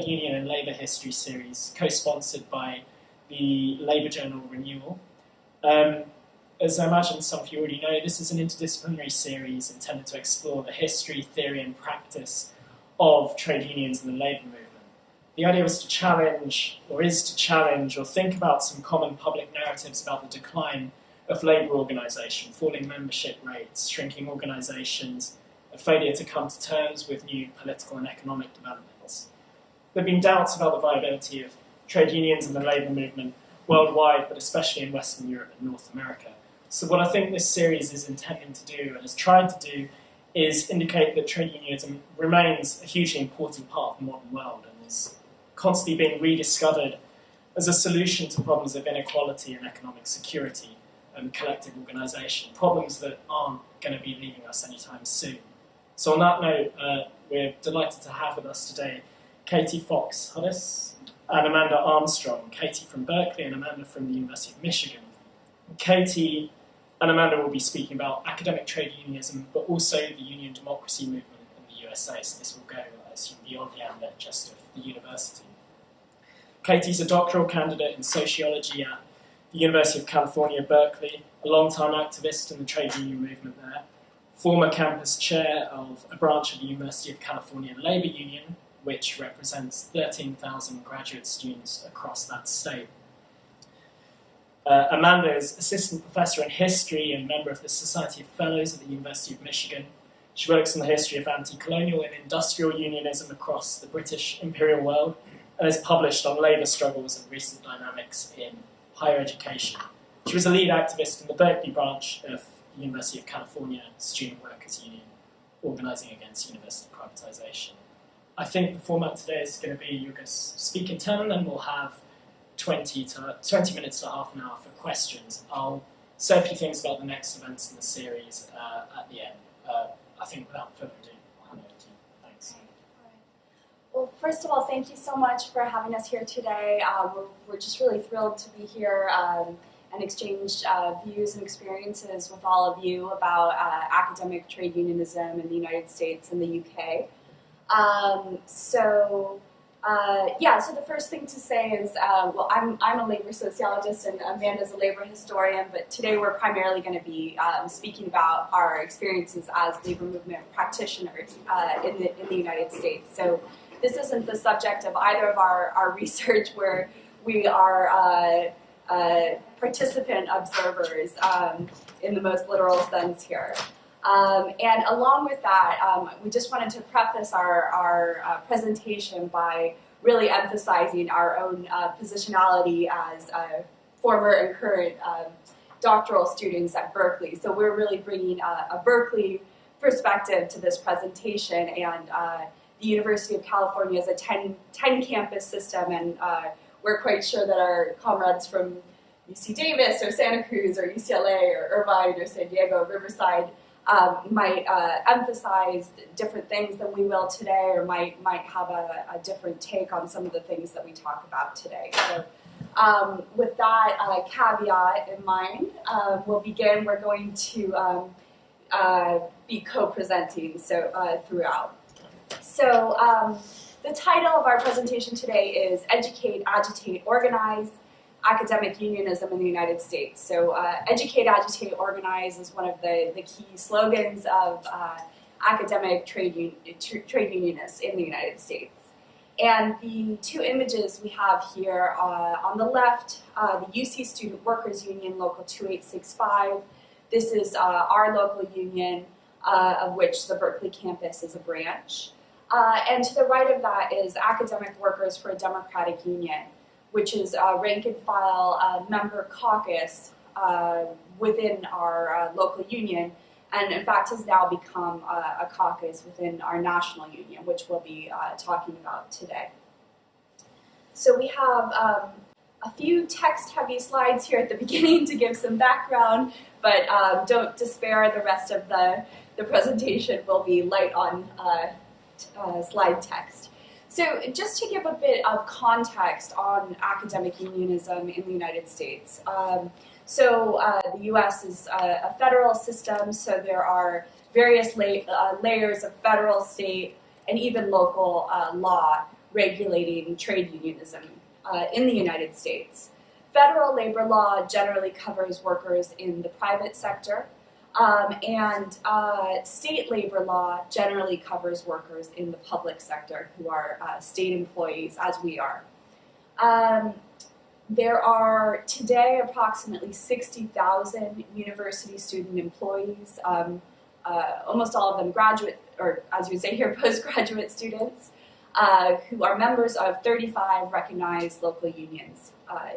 Union and Labour History series, co-sponsored by the Labour journal Renewal. As I imagine some of you already know, this is an interdisciplinary series intended to explore the history, theory and practice of trade unions and the labour movement. The idea was to challenge, or is to challenge, or think about some common public narratives about the decline of labour organisation, falling membership rates, shrinking organisations, a failure to come to terms with new political and economic developments. There have been doubts about the viability of trade unions and the labour movement worldwide, but especially in Western Europe and North America. So what I think this series is intending to do, and has tried to do, is indicate that trade unionism remains a hugely important part of the modern world and is constantly being rediscovered as a solution to problems of inequality and economic security and collective organisation, problems that aren't going to be leaving us anytime soon. So on that note, we're delighted to have with us today Katy Fox-Hodess and Amanda Armstrong, Katy from Berkeley and Amanda from the University of Michigan. Katy and Amanda will be speaking about academic trade unionism, but also the union democracy movement in the USA, so this will go, I assume, beyond the ambit just of the university. Katy's a doctoral candidate in sociology at the University of California, Berkeley, a long-time activist in the trade union movement there, former campus chair of a branch of the University of California Labour Union, which represents 13,000 graduate students across that state. Amanda is assistant professor in history and member of the Society of Fellows at the University of Michigan. She works on the history of anti-colonial and industrial unionism across the British imperial world and has published on labour struggles and recent dynamics in higher education. She was a lead activist in the Berkeley branch of the University of California Student Workers Union, organising against university privatization. I think the format today is going to be you're going to speak in turn, and then we'll have 20 minutes to half an hour for questions. I'll say a few things about the next events in the series at the end. I think without further ado, I'll hand over to you. Thanks. Well, first of all, thank you so much for having us here today. We're just really thrilled to be here and exchange views and experiences with all of you about academic trade unionism in the United States and the UK. So the first thing to say is, well, I'm a labor sociologist and Amanda's a labor historian, but today we're primarily going to be speaking about our experiences as labor movement practitioners in the United States. So this isn't the subject of either of our research, where we are participant observers in the most literal sense here. And along with that, we just wanted to preface our presentation by really emphasizing our own positionality as former and current doctoral students at Berkeley. So we're really bringing a Berkeley perspective to this presentation, and the University of California is a 10 campus system, and we're quite sure that our comrades from UC Davis or Santa Cruz or UCLA or Irvine or San Diego, Riverside, might emphasize different things than we will today, or might have a different take on some of the things that we talk about today. So with that caveat in mind, we'll begin. We're going to be co-presenting throughout. So the title of our presentation today is Educate, Agitate, Organize, Academic Unionism in the United States. So educate, agitate, organize is one of the key slogans of academic trade unionists in the United States. And the two images we have here on the left, the UC Student Workers Union Local 2865. This is our local union, of which the Berkeley campus is a branch. And to the right of that is Academic Workers for a Democratic Union, which is a rank-and-file member caucus within our local union, and in fact has now become a caucus within our national union, which we'll be talking about today. So we have a few text-heavy slides here at the beginning to give some background, but don't despair, the rest of the presentation will be light on slide text. So just to give a bit of context on academic unionism in the United States. The U.S. is a federal system, so there are various layers of federal, state, and even local law regulating trade unionism in the United States. Federal labor law generally covers workers in the private sector, and state labor law generally covers workers in the public sector who are state employees, as we are. There are today approximately 60,000 university student employees, almost all of them graduate, or as you would say here, postgraduate students, who are members of 35 recognized local unions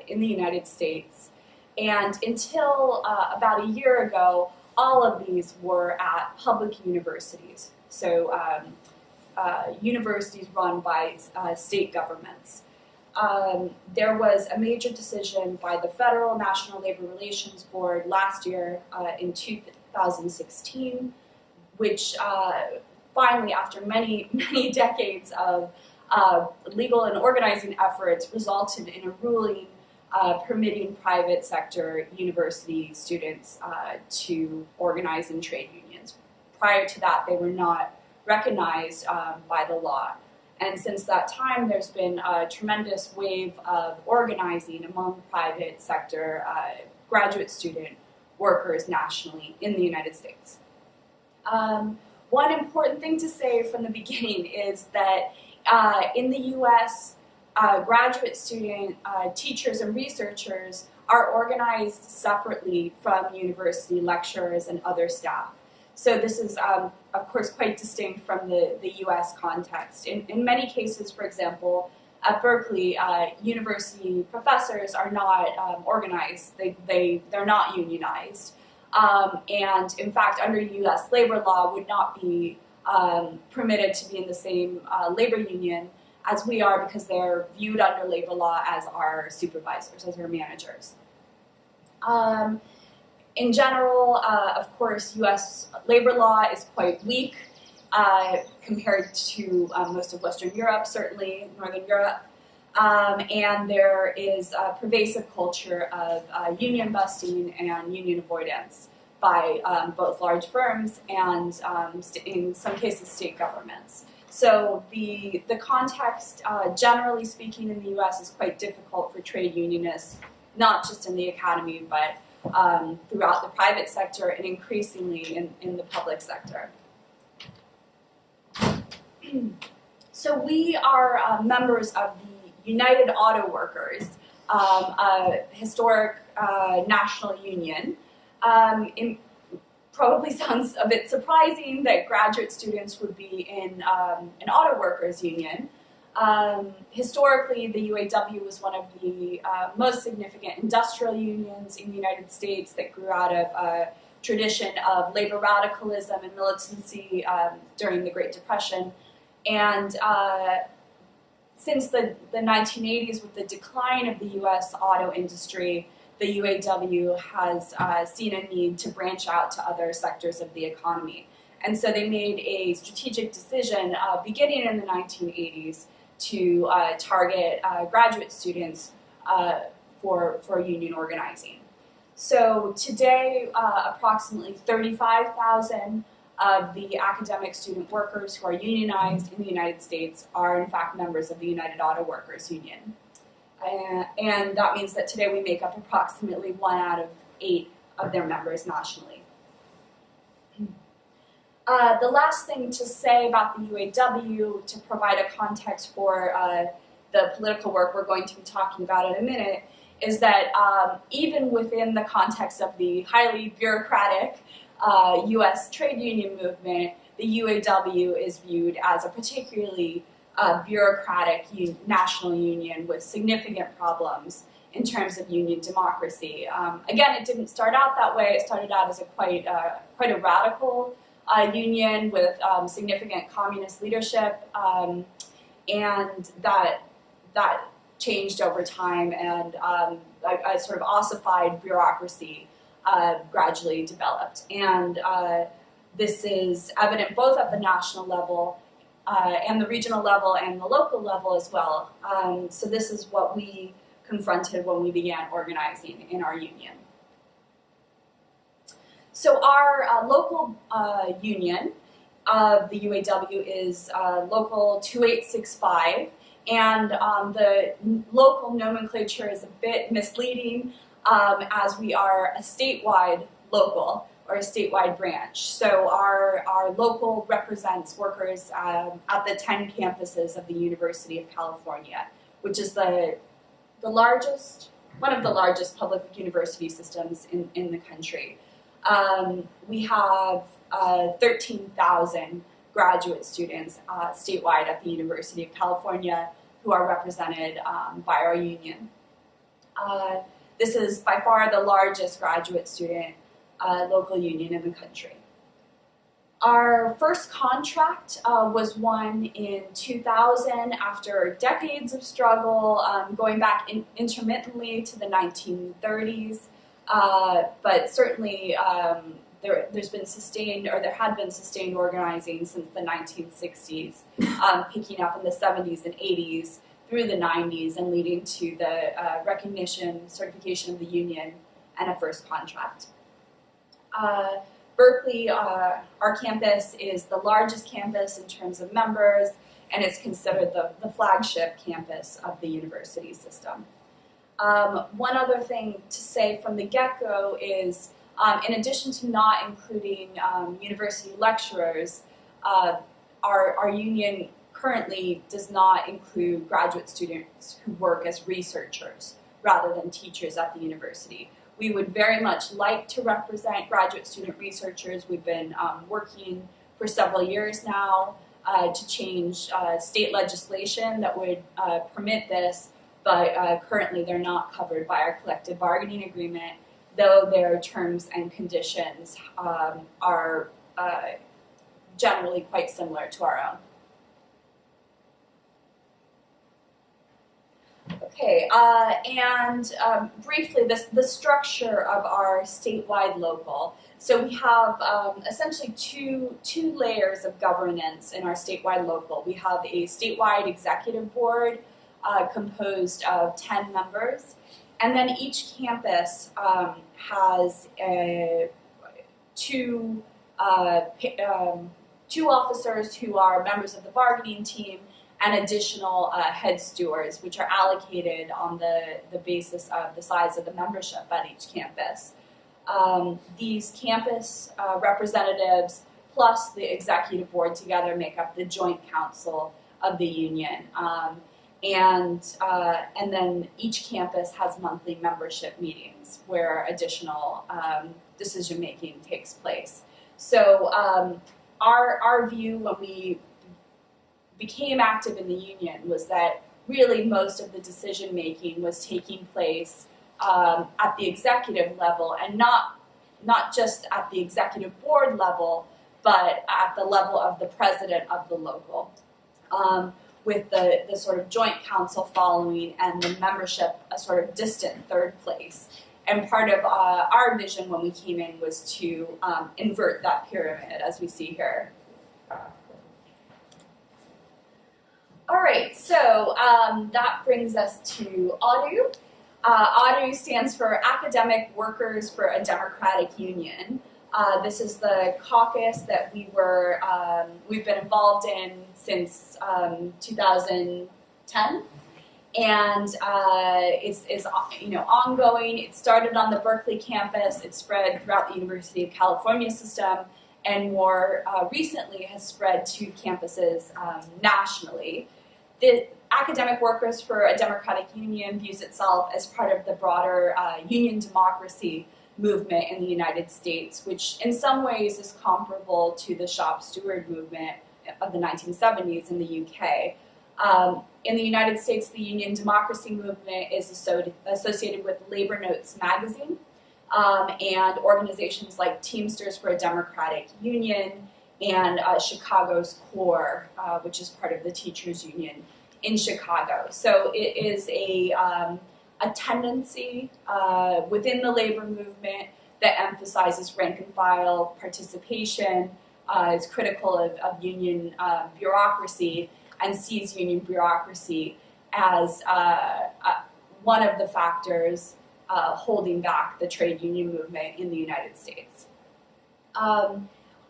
in the United States. And until about a year ago, all of these were at public universities, so universities run by state governments. There was a major decision by the Federal National Labor Relations Board last year in 2016, which finally, after many decades of legal and organizing efforts, resulted in a ruling permitting private sector university students to organize in trade unions. Prior to that, they were not recognized by the law. And since that time, there's been a tremendous wave of organizing among private sector graduate student workers nationally in the United States. One important thing to say from the beginning is that in the US, graduate student teachers and researchers are organized separately from university lecturers and other staff. So this is, of course, quite distinct from the US context. In many cases, for example, at Berkeley, university professors are not organized. They're not unionized. And in fact, under US labor law, would not be permitted to be in the same labor union as we are, because they're viewed under labor law as our supervisors, as our managers. In general, of course, US labor law is quite weak compared to most of Western Europe, certainly Northern Europe. And there is a pervasive culture of union busting and union avoidance by both large firms and, in some cases, state governments. So the context, generally speaking, in the US is quite difficult for trade unionists, not just in the academy, but throughout the private sector and increasingly in the public sector. So we are members of the United Auto Workers, a historic national union. It probably sounds a bit surprising that graduate students would be in an auto workers union. Historically, the UAW was one of the most significant industrial unions in the United States that grew out of a tradition of labor radicalism and militancy during the Great Depression. And since the 1980s, with the decline of the US auto industry, the UAW has seen a need to branch out to other sectors of the economy. And so they made a strategic decision beginning in the 1980s to target graduate students for union organizing. So today, approximately 35,000 of the academic student workers who are unionized in the United States are in fact members of the United Auto Workers Union. And that means that today we make up approximately 1 out of 8 of their members nationally. The last thing to say about the UAW, to provide a context for the political work we're going to be talking about in a minute, is that even within the context of the highly bureaucratic US trade union movement, the UAW is viewed as a particularly bureaucratic national union with significant problems in terms of union democracy. Again, it didn't start out that way. It started out as quite a radical union with significant communist leadership, and that changed over time, and a sort of ossified bureaucracy gradually developed. And this is evident both at the national level and the regional level and the local level as well. So this is what we confronted when we began organizing in our union. So our local union of the UAW is Local 2865, And the local nomenclature is a bit misleading, as we are a statewide local, or a statewide branch. So our local represents workers at the 10 campuses of the University of California, which is the largest, one of the largest public university systems in the country. We have 13,000 graduate students statewide at the University of California who are represented by our union. This is by far the largest graduate student local union in the country. Our first contract was won in 2000 after decades of struggle, going back intermittently to the 1930s, but certainly there's been sustained, or there had been sustained organizing since the 1960s, picking up in the 70s and 80s through the 90s and leading to the recognition, certification of the union, and a first contract. Berkeley, our campus, is the largest campus in terms of members, and it's considered the flagship campus of the university system. One other thing to say from the get-go is, in addition to not including university lecturers, our union currently does not include graduate students who work as researchers rather than teachers at the university. We would very much like to represent graduate student researchers. We've been working for several years now to change state legislation that would permit this, but currently they're not covered by our collective bargaining agreement, though their terms and conditions are generally quite similar to our own. Okay, and briefly, the structure of our statewide local. So we have essentially two layers of governance in our statewide local. We have a statewide executive board composed of 10 members, and then each campus has two officers who are members of the bargaining team, and additional head stewards, which are allocated on the basis of the size of the membership at each campus. These campus representatives plus the executive board together make up the joint council of the union. And then each campus has monthly membership meetings where additional decision-making takes place. So our view when we became active in the union was that really most of the decision-making was taking place at the executive level, and not just at the executive board level, but at the level of the president of the local, with the sort of joint council following and the membership a sort of distant third place. And part of our vision when we came in was to invert that pyramid, as we see here. All right, so that brings us to AUDU. AUDU stands for Academic Workers for a Democratic Union. This is the caucus that we've been involved in since 2010, and it's ongoing. It started on the Berkeley campus. It spread throughout the University of California system, and more recently has spread to campuses nationally. The Academic Workers for a Democratic Union views itself as part of the broader union democracy movement in the United States, which in some ways is comparable to the shop steward movement of the 1970s in the UK. In the United States, the union democracy movement is associated with Labor Notes magazine and organizations like Teamsters for a Democratic Union and Chicago's CORE, which is part of the teachers union in Chicago. So it is a tendency within the labor movement that emphasizes rank and file participation, is critical of union bureaucracy, and sees union bureaucracy as one of the factors holding back the trade union movement in the United States.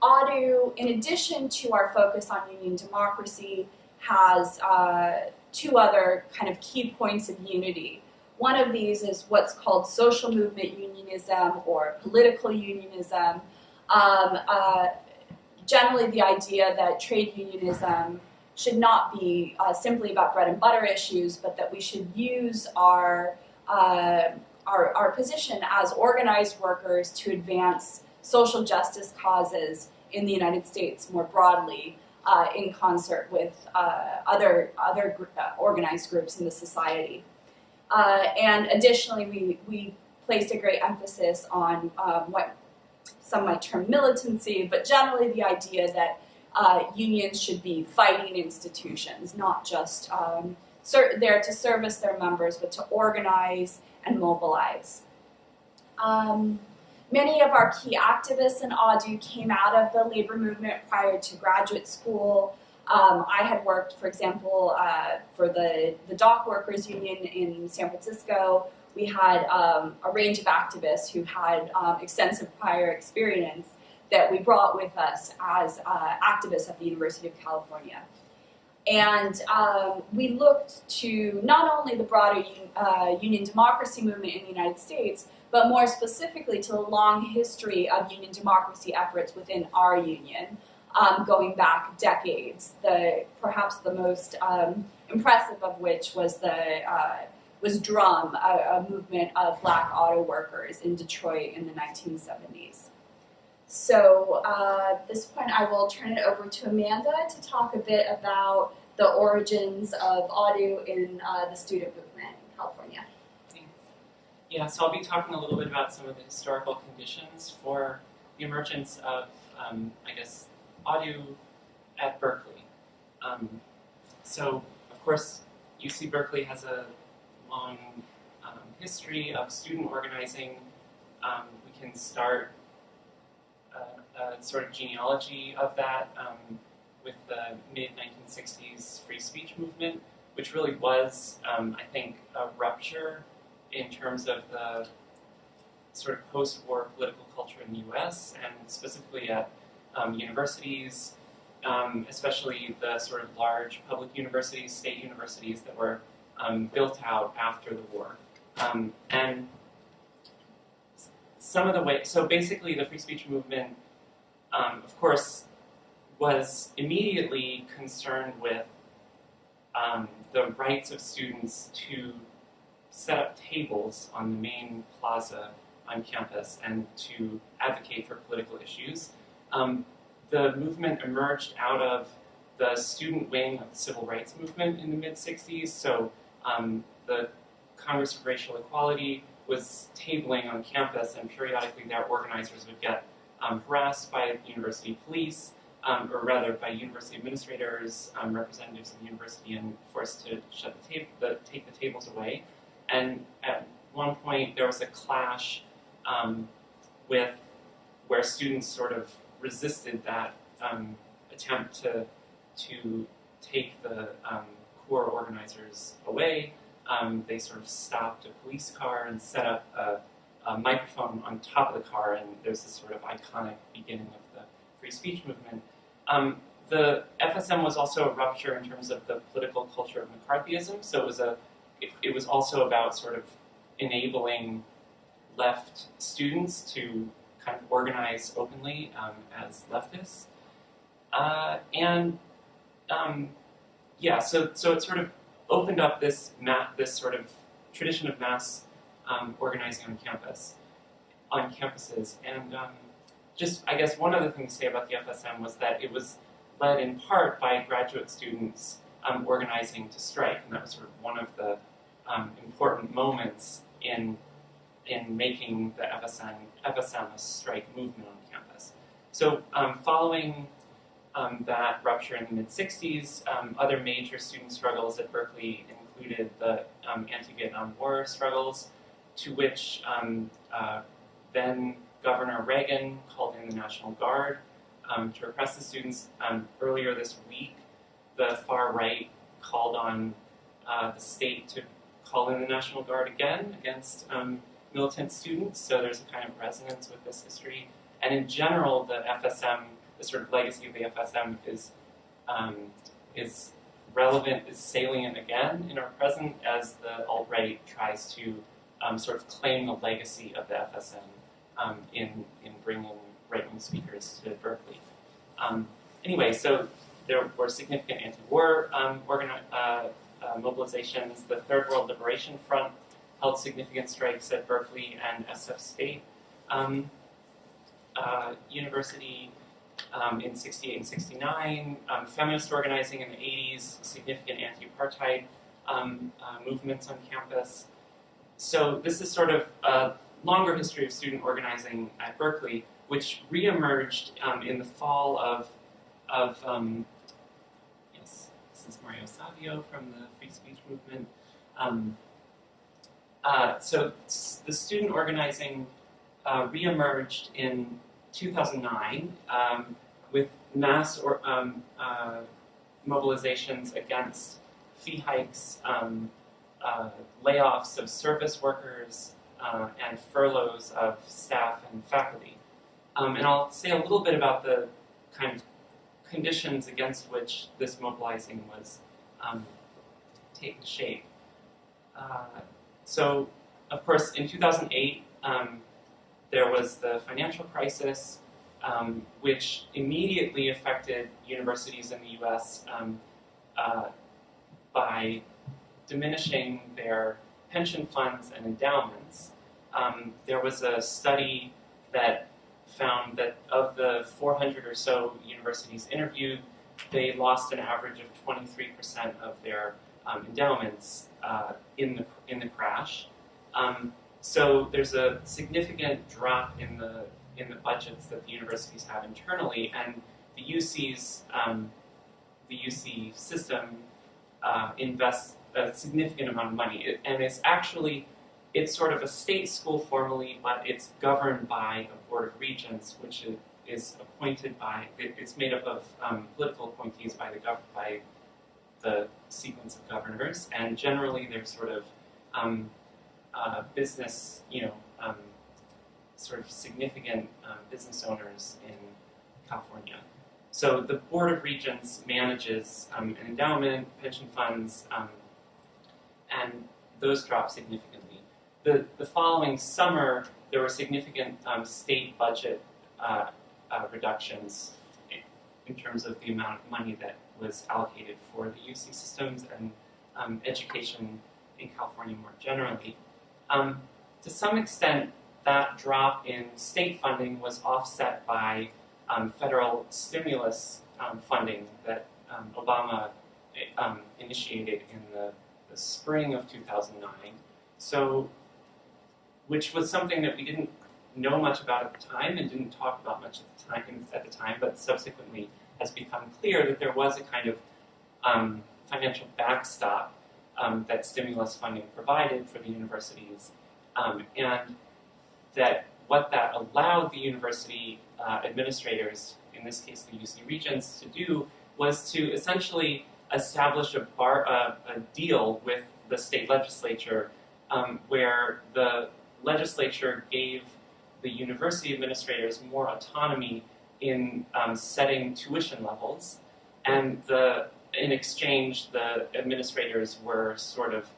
AUDU, in addition to our focus on union democracy, has two other kind of key points of unity. One of these is what's called social movement unionism or political unionism. Generally the idea that trade unionism should not be simply about bread and butter issues, but that we should use our position as organized workers to advance social justice causes in the United States more broadly, in concert with other organized groups in the society. And additionally, we placed a great emphasis on what some might term militancy, but generally the idea that unions should be fighting institutions, not just there to service their members, but to organize and mobilize. Many of our key activists in AUDU came out of the labor movement prior to graduate school. I had worked, for example, for the dock workers union in San Francisco. We had a range of activists who had extensive prior experience that we brought with us as activists at the University of California. And we looked to not only the broader union democracy movement in the United States, but more specifically to the long history of union democracy efforts within our union, going back decades. Perhaps the most impressive of which was DRUM, a movement of Black auto workers in Detroit in the 1970s. So at this point, I will turn it over to Amanda to talk a bit about the origins of AUDU in the student movement in California. Yeah, so I'll be talking a little bit about some of the historical conditions for the emergence of, I guess, AUDU at Berkeley. So, of course, UC Berkeley has a long history of student organizing. We can start a sort of genealogy of that with the mid-1960s free speech movement, which really was, I think, a rupture in terms of the sort of post-war political culture in the US, and specifically at universities, especially the sort of large public universities, state universities that were built out after the war. And some of the ways, so basically the free speech movement, of course, was immediately concerned with the rights of students to set up tables on the main plaza on campus and to advocate for political issues. The movement emerged out of the student wing of the civil rights movement in the mid-60s. So the Congress of Racial Equality was tabling on campus, and periodically their organizers would get harassed by university police, or rather by university administrators, representatives of the university, and forced to take the tables away. And at one point there was a clash with where students sort of resisted that attempt to take the core organizers away. They sort of stopped a police car and set up a microphone on top of the car, and there's this sort of iconic beginning of the free speech movement. The FSM was also a rupture in terms of the political culture of McCarthyism, so it was also about sort of enabling left students to kind of organize openly as leftists. So it sort of opened up this sort of tradition of mass organizing on campuses. And just, I guess, one other thing to say about the FSM was that it was led in part by graduate students organizing to strike, and that was sort of one of the important moments in making the FSM a strike movement on campus. So following that rupture in the mid-60s, other major student struggles at Berkeley included the anti-Vietnam War struggles, to which then Governor Reagan called in the National Guard to repress the students. Earlier this week, the far right called on the state to call in the National Guard again against militant students, so there's a kind of resonance with this history. And in general, the FSM, the sort of legacy of the FSM is relevant, is salient again in our present as the alt-right tries to sort of claim the legacy of the FSM in bringing right-wing speakers to Berkeley. Anyway, so there were significant anti-war mobilizations. The Third World Liberation Front held significant strikes at Berkeley and SF State University in 68 and 69. Feminist organizing in the 80s, significant anti-apartheid movements on campus. So this is sort of a longer history of student organizing at Berkeley, which reemerged in the fall of yes, this is Mario Savio from the Free Speech Movement. So the student organizing reemerged in 2009 with mass mobilizations against fee hikes, layoffs of service workers, and furloughs of staff and faculty. And I'll say a little bit about the kind of conditions against which this mobilizing was taking shape. So, of course, in 2008, there was the financial crisis, which immediately affected universities in the U.S. By diminishing their pension funds and endowments. There was a study that found that of the 400 or so universities interviewed, they lost an average of 23% of their endowments in the crash. So there's a significant drop in the budgets that the universities have internally, and the UC's the UC system invests a significant amount of money, and it's sort of a state school formally, but it's governed by a board of regents, which is appointed by. It's made up of political appointees by the sequence of governors, and generally they're sort of business, sort of significant business owners in California. So the Board of Regents manages an endowment, pension funds, and those drop significantly. The following summer, there were significant state budget reductions in terms of the amount of money that was allocated for the UC systems and education in California more generally. To some extent, that drop in state funding was offset by federal stimulus funding that Obama initiated in the spring of 2009. So, which was something that we didn't know much about at the time and didn't talk about much at the time, but subsequently has become clear that there was a kind of financial backstop that stimulus funding provided for the universities, and that what that allowed the university administrators, in this case the UC regents, to do was to essentially establish a deal with the state legislature where the legislature gave the university administrators more autonomy in setting tuition levels, and in exchange the administrators were sort of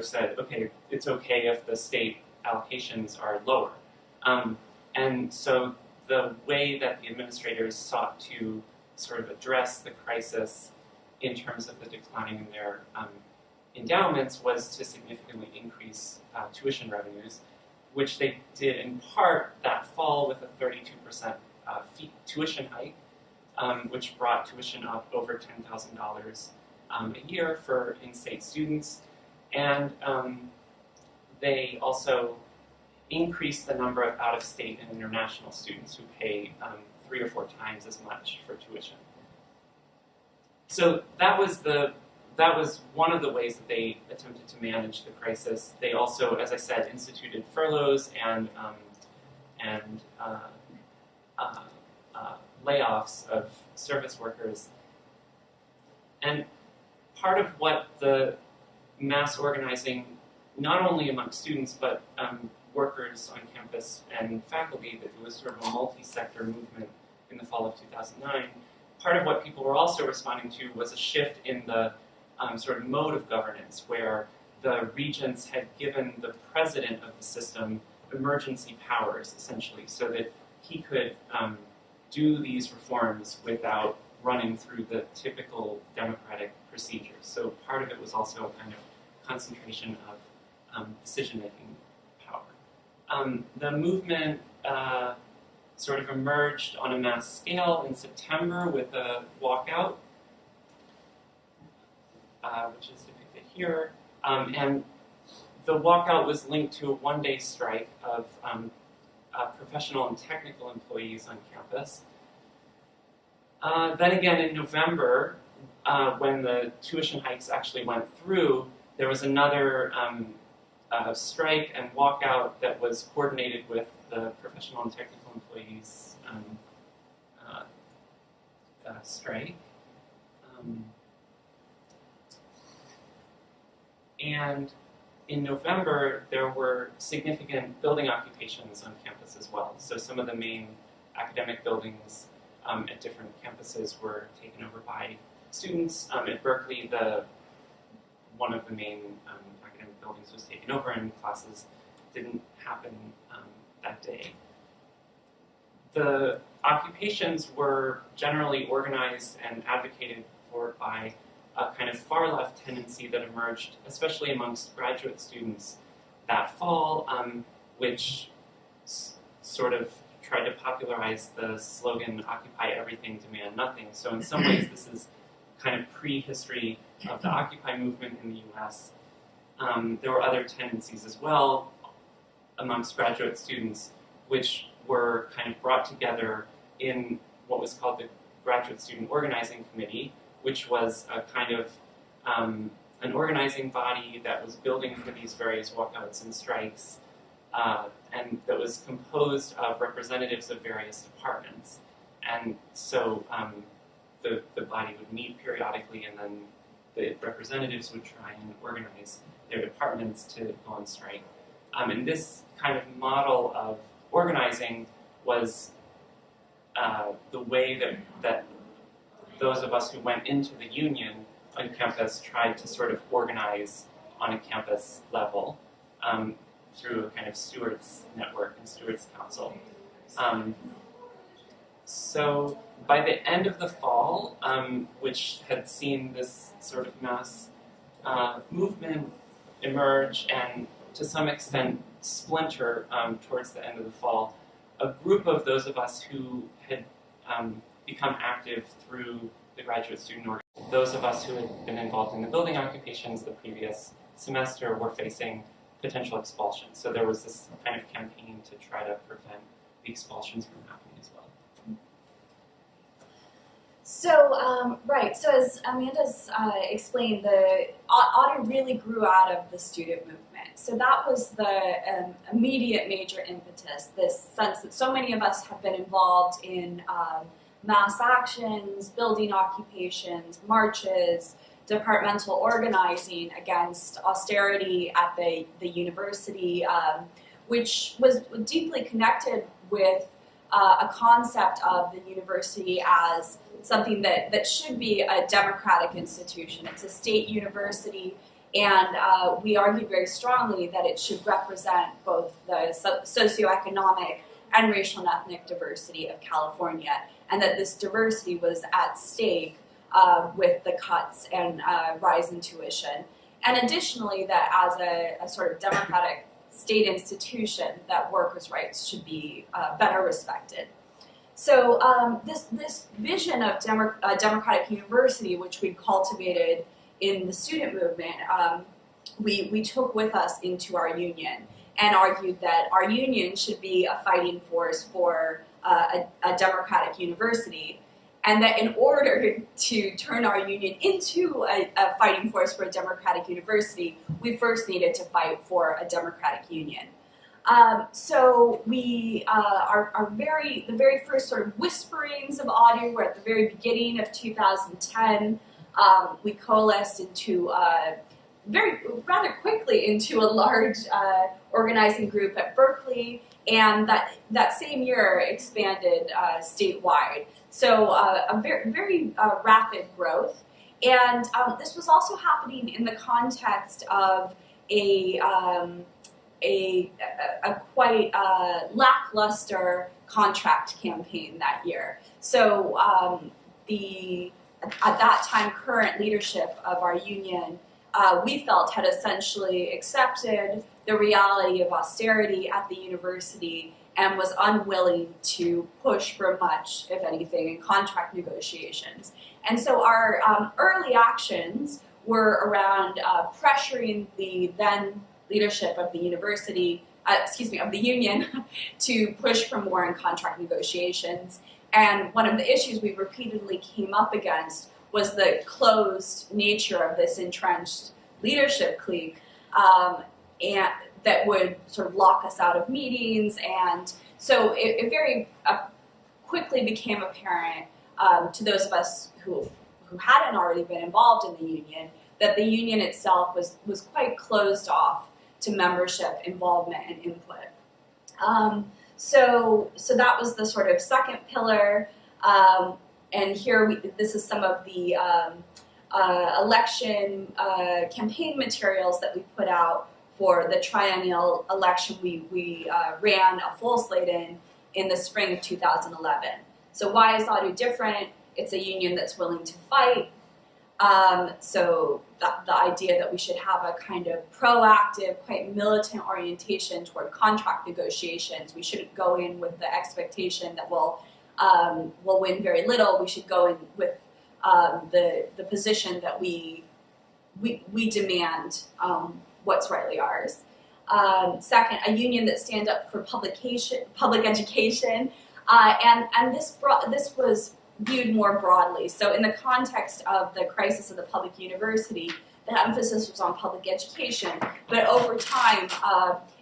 said, okay, it's okay if the state allocations are lower. And so the way that the administrators sought to sort of address the crisis in terms of the decline in their endowments was to significantly increase tuition revenues, which they did in part that fall with a 32% tuition hike, which brought tuition up over $10,000 a year for in-state students. And they also increased the number of out-of-state and international students who pay 3 or 4 times as much for tuition. So that was one of the ways that they attempted to manage the crisis. They also, as I said, instituted furloughs and layoffs of service workers. And part of what the mass organizing, not only among students, but workers on campus and faculty, that it was sort of a multi-sector movement in the fall of 2009, part of what people were also responding to was a shift in the sort of mode of governance, where the regents had given the president of the system emergency powers, essentially, so that he could do these reforms without running through the typical democratic procedures. So part of it was also a kind of concentration of decision-making power. The movement sort of emerged on a mass scale in September with a walkout, which is depicted here. And the walkout was linked to a one-day strike of professional and technical employees on campus. Then again in November, when the tuition hikes actually went through, there was another strike and walkout that was coordinated with the professional and technical employees strike. And in November, there were significant building occupations on campus as well. So some of the main academic buildings at different campuses were taken over by students. At Berkeley, one of the main academic buildings was taken over, and classes didn't happen that day. The occupations were generally organized and advocated for by a kind of far-left tendency that emerged, especially amongst graduate students that fall, which sort of tried to popularize the slogan, "Occupy everything, demand nothing." So in some ways, this is kind of pre-history of the Occupy movement in the US. There were other tendencies as well amongst graduate students, which were kind of brought together in what was called the Graduate Student Organizing Committee, which was a kind of an organizing body that was building for these various walkouts and strikes, and that was composed of representatives of various departments. And so the body would meet periodically, and then the representatives would try and organize their departments to go on strike. And this kind of model of organizing was the way that those of us who went into the union on campus tried to sort of organize on a campus level through a kind of stewards network and stewards council. So by the end of the fall, which had seen this sort of mass movement emerge and to some extent splinter towards the end of the fall, a group of those of us who had become active through the graduate student organization, those of us who had been involved in the building occupations the previous semester were facing potential expulsion. So there was this kind of campaign to try to prevent the expulsions from happening as well. So, right, so as Amanda's explained, the Audio really grew out of the student movement. So that was the immediate major impetus, this sense that so many of us have been involved in mass actions, building occupations, marches, departmental organizing against austerity at the university, which was deeply connected with a concept of the university as something that should be a democratic institution. It's a state university, and we argued very strongly that it should represent both the socioeconomic and racial and ethnic diversity of California, and that this diversity was at stake with the cuts and rise in tuition. And additionally, that as a sort of democratic state institution, that workers' rights should be better respected. So this vision of a democratic university, which we cultivated in the student movement, we took with us into our union and argued that our union should be a fighting force for a democratic university, and that in order to turn our union into a fighting force for a democratic university, we first needed to fight for a democratic union. So we the very first sort of whisperings of Audio were at the very beginning of 2010. We coalesced into rather quickly into a large organizing group at Berkeley, and that same year expanded statewide. So a very rapid growth. And this was also happening in the context of a quite lackluster contract campaign that year. So at that time, current leadership of our union, we felt had essentially accepted the reality of austerity at the university and was unwilling to push for much, if anything, in contract negotiations. And so our early actions were around pressuring the then leadership of the university, of the union, to push for more in contract negotiations. And one of the issues we repeatedly came up against was the closed nature of this entrenched leadership clique, and that would sort of lock us out of meetings. And so it very quickly became apparent to those of us who hadn't already been involved in the union that the union itself was quite closed off to membership involvement and input. So that was the sort of second pillar. And here this is some of the election campaign materials that we put out for the triennial election we ran a full slate in the spring of 2011. So why is AUDU different? It's a union that's willing to fight. So the idea that we should have a kind of proactive, quite militant orientation toward contract negotiations. We shouldn't go in with the expectation that we'll win very little. We should go in with the position that we demand what's rightly ours. Second, a union that stands up for public education, and this was viewed more broadly. So in the context of the crisis of the public university, the emphasis was on public education, but over time,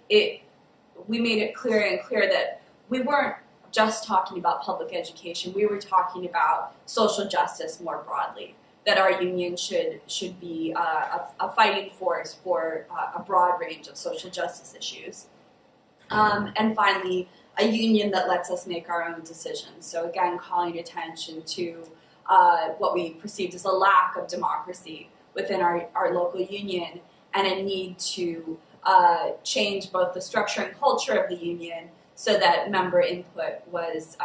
we made it clearer and clearer that we weren't just talking about public education, we were talking about social justice more broadly, that our union should be a fighting force for a broad range of social justice issues. And finally, a union that lets us make our own decisions. So again, calling attention to what we perceived as a lack of democracy within our local union and a need to change both the structure and culture of the union so that member input was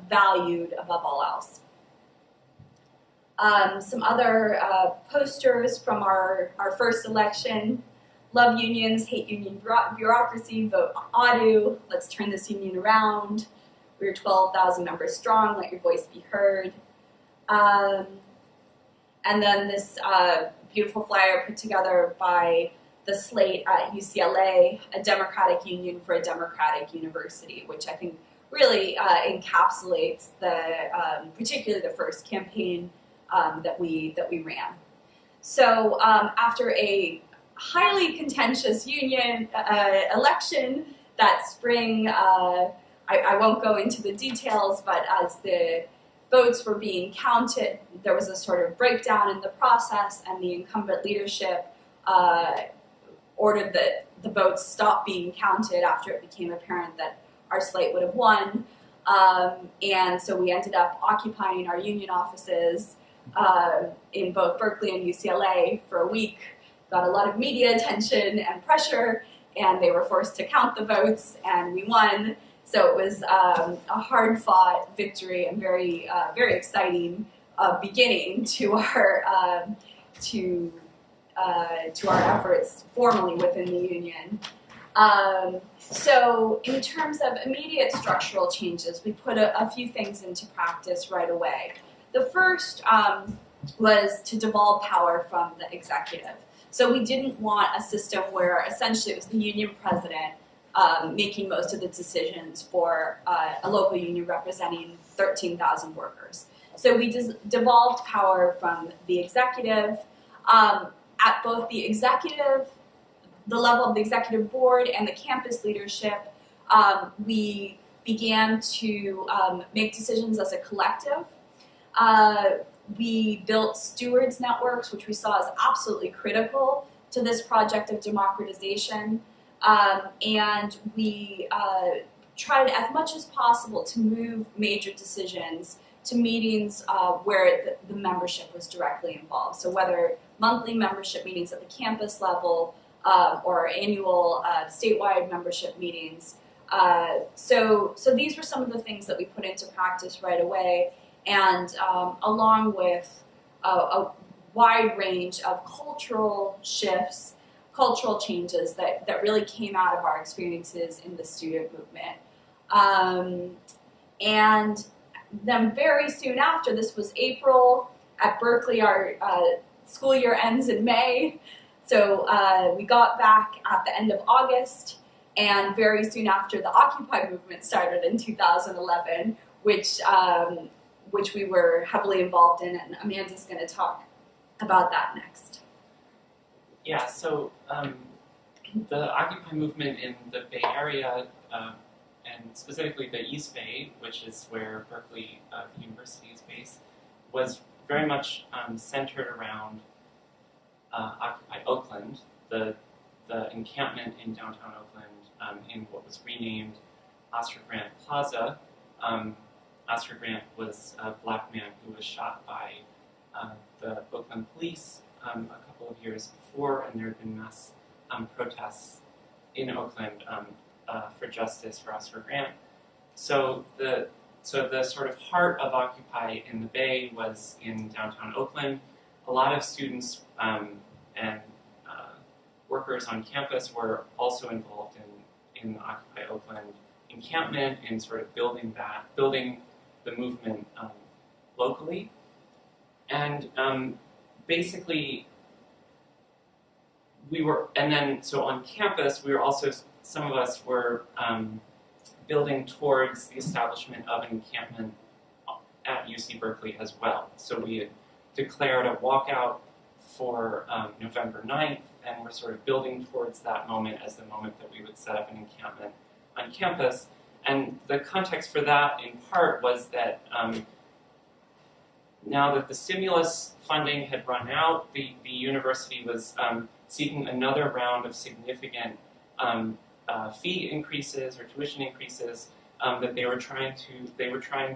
valued above all else. Some other posters from our first election: love unions, hate union bureaucracy, vote AUDU, let's turn this union around, we're 12,000 members strong, let your voice be heard. And then this beautiful flyer put together by the slate at UCLA, a democratic union for a democratic university, which I think really encapsulates particularly the first campaign that we ran. So after a highly contentious union election that spring, I won't go into the details, but as the votes were being counted, there was a sort of breakdown in the process, and the incumbent leadership ordered that the votes stop being counted after it became apparent that our slate would have won. And so we ended up occupying our union offices in both Berkeley and UCLA for a week, got a lot of media attention and pressure, and they were forced to count the votes, and we won. So it was a hard-fought victory and very exciting beginning to our efforts formally within the union. So in terms of immediate structural changes, we put a few things into practice right away. The first was to devolve power from the executive. So we didn't want a system where essentially it was the union president making most of the decisions for a local union representing 13,000 workers. So we devolved power from the executive. At both the level of the executive board and the campus leadership, we began to make decisions as a collective. We built stewards networks, which we saw as absolutely critical to this project of democratization. And we tried as much as possible to move major decisions to meetings where the membership was directly involved. So whether monthly membership meetings at the campus level or annual statewide membership meetings. So these were some of the things that we put into practice right away, and along with a wide range of cultural shifts, cultural changes that really came out of our experiences in the student movement. And then very soon after, this was April, at Berkeley, our school year ends in May, so we got back at the end of August, and very soon after, the Occupy movement started in 2011, which we were heavily involved in, and Amanda's going to talk about that next. Yeah, so the Occupy movement in the Bay Area, and specifically the East Bay, which is where Berkeley, the university, is based, was very much centered around Occupy Oakland, the encampment in downtown Oakland in what was renamed Oscar Grant Plaza. Oscar Grant was a black man who was shot by the Oakland police a couple of years before, and there had been mass protests in Oakland for justice for Oscar Grant. So the sort of heart of Occupy in the Bay was in downtown Oakland. A lot of students and workers on campus were also involved in the Occupy Oakland encampment and sort of building the movement locally. And basically, so on campus, we were also, some of us were building towards the establishment of an encampment at UC Berkeley as well. So we had declared a walkout for November 9th, and we're sort of building towards that moment as the moment that we would set up an encampment on campus. And the context for that, in part, was that now that the stimulus funding had run out, the university was seeking another round of significant fee increases or tuition increases that they were trying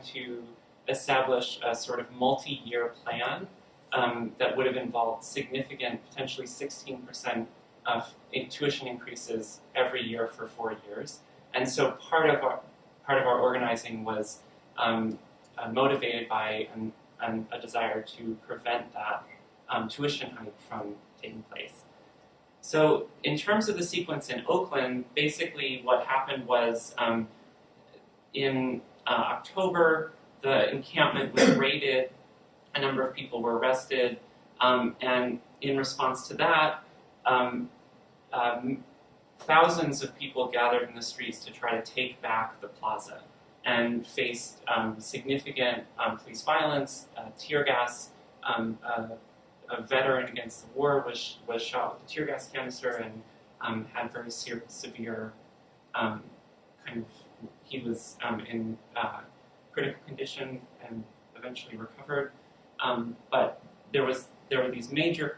to establish a sort of multi-year plan that would have involved significant, potentially 16% of tuition increases every year for 4 years. And so part of our organizing was motivated by a desire to prevent that tuition hike from taking place. So in terms of the sequence in Oakland, basically what happened was in October, the encampment was raided, a number of people were arrested, and in response to that, thousands of people gathered in the streets to try to take back the plaza and faced significant police violence, tear gas. A veteran against the war was shot with a tear gas canister and had very severe he was in critical condition and eventually recovered. But there were these major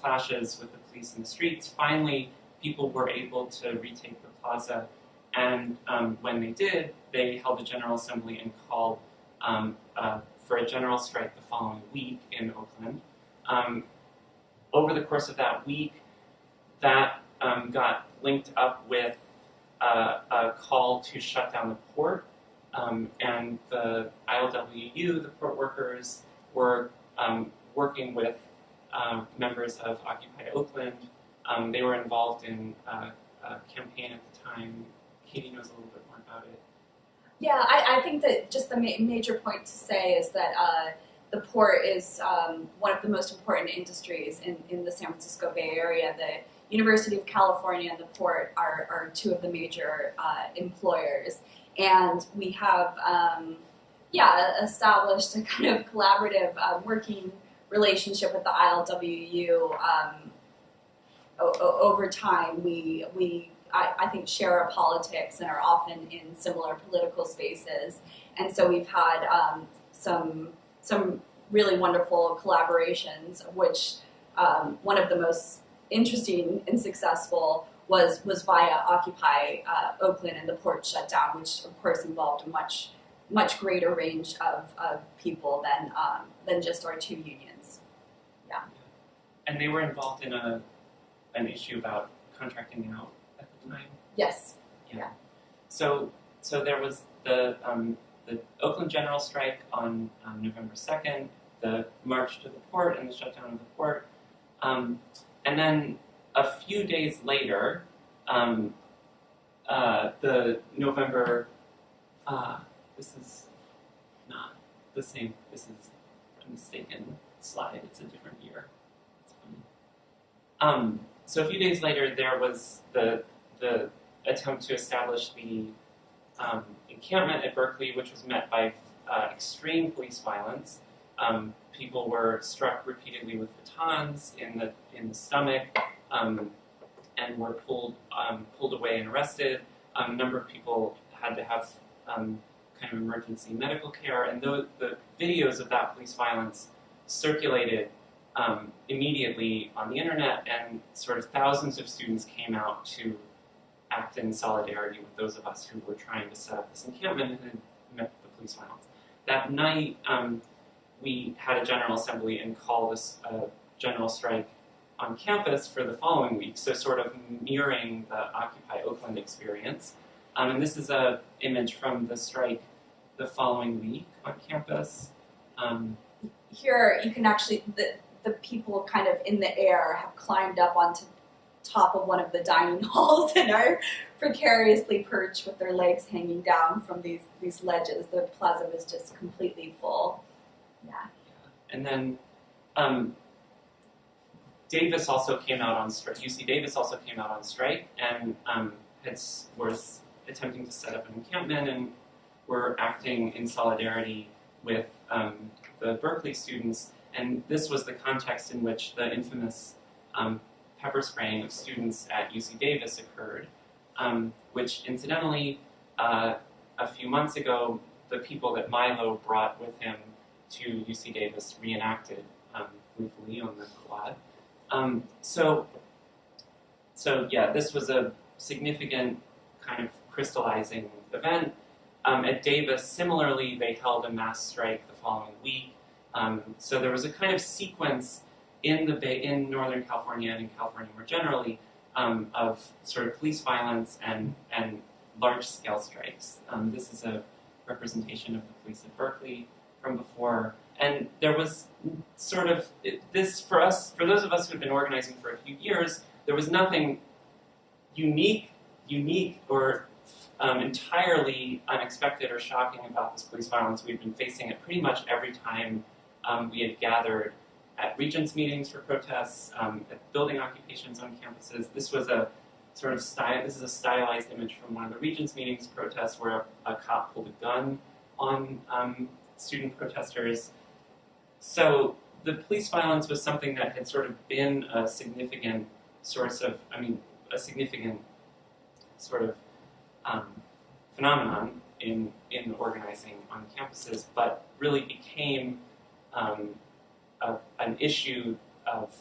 clashes with the police in the streets. Finally, people were able to retake the plaza, and when they did, they held a general assembly and called for a general strike the following week in Oakland. Over the course of that week, that got linked up with a call to shut down the port, and the ILWU, the port workers, were working with members of Occupy Oakland. They were involved in a campaign at the time. Katie knows a little bit more about it. Yeah, I think that just the major point to say is that the port is one of the most important industries in the San Francisco Bay Area. The University of California and the port are two of the major employers. And we have, established a kind of collaborative working relationship with the ILWU. Over time, I think share our politics and are often in similar political spaces. And so we've had some really wonderful collaborations, of which one of the most interesting and successful was via Occupy Oakland and the port shutdown, which of course involved a much greater range of people than just our two unions. Yeah. And they were involved in an issue about contracting out at the time. Yes. Yeah. So there was the Oakland general strike on November 2nd, the march to the port and the shutdown of the port. And then a few days later, the November, this is not the same, this is a mistaken slide, it's a different year. It's funny. So a few days later, there was the attempt to establish the encampment at Berkeley, which was met by extreme police violence. People were struck repeatedly with batons in the stomach, and were pulled away and arrested. A number of people had to have kind of emergency medical care, and the videos of that police violence circulated immediately on the internet, and sort of thousands of students came out to act in solidarity with those of us who were trying to set up this encampment and had met the police violence. That night, we had a general assembly and called this general strike on campus for the following week, so sort of mirroring the Occupy Oakland experience. And this is an image from the strike the following week on campus. Here you can actually, the people kind of in the air have climbed up onto top of one of the dining halls and are precariously perched with their legs hanging down from these ledges. The plaza was just completely full. Yeah. And then Davis also came out on strike. UC Davis also came out on strike and was attempting to set up an encampment and were acting in solidarity with the Berkeley students. And this was the context in which the infamous pepper spraying of students at UC Davis occurred, which incidentally, a few months ago, the people that Milo brought with him to UC Davis reenacted briefly on the quad. So yeah, this was a significant kind of crystallizing event. At Davis, similarly, they held a mass strike the following week. So there was a kind of sequence in Northern California and in California more generally of sort of police violence and large-scale strikes. This is a representation of the police at Berkeley from before. And there was sort of this, for those of us who had been organizing for a few years, there was nothing unique or entirely unexpected or shocking about this police violence. We'd been facing it pretty much every time we had gathered at Regents meetings for protests, at building occupations on campuses. This was a sort of this is a stylized image from one of the Regents meetings protests where a cop pulled a gun on student protesters. So the police violence was something that had sort of been a significant source of, a significant sort of phenomenon in organizing on campuses, but really became an issue of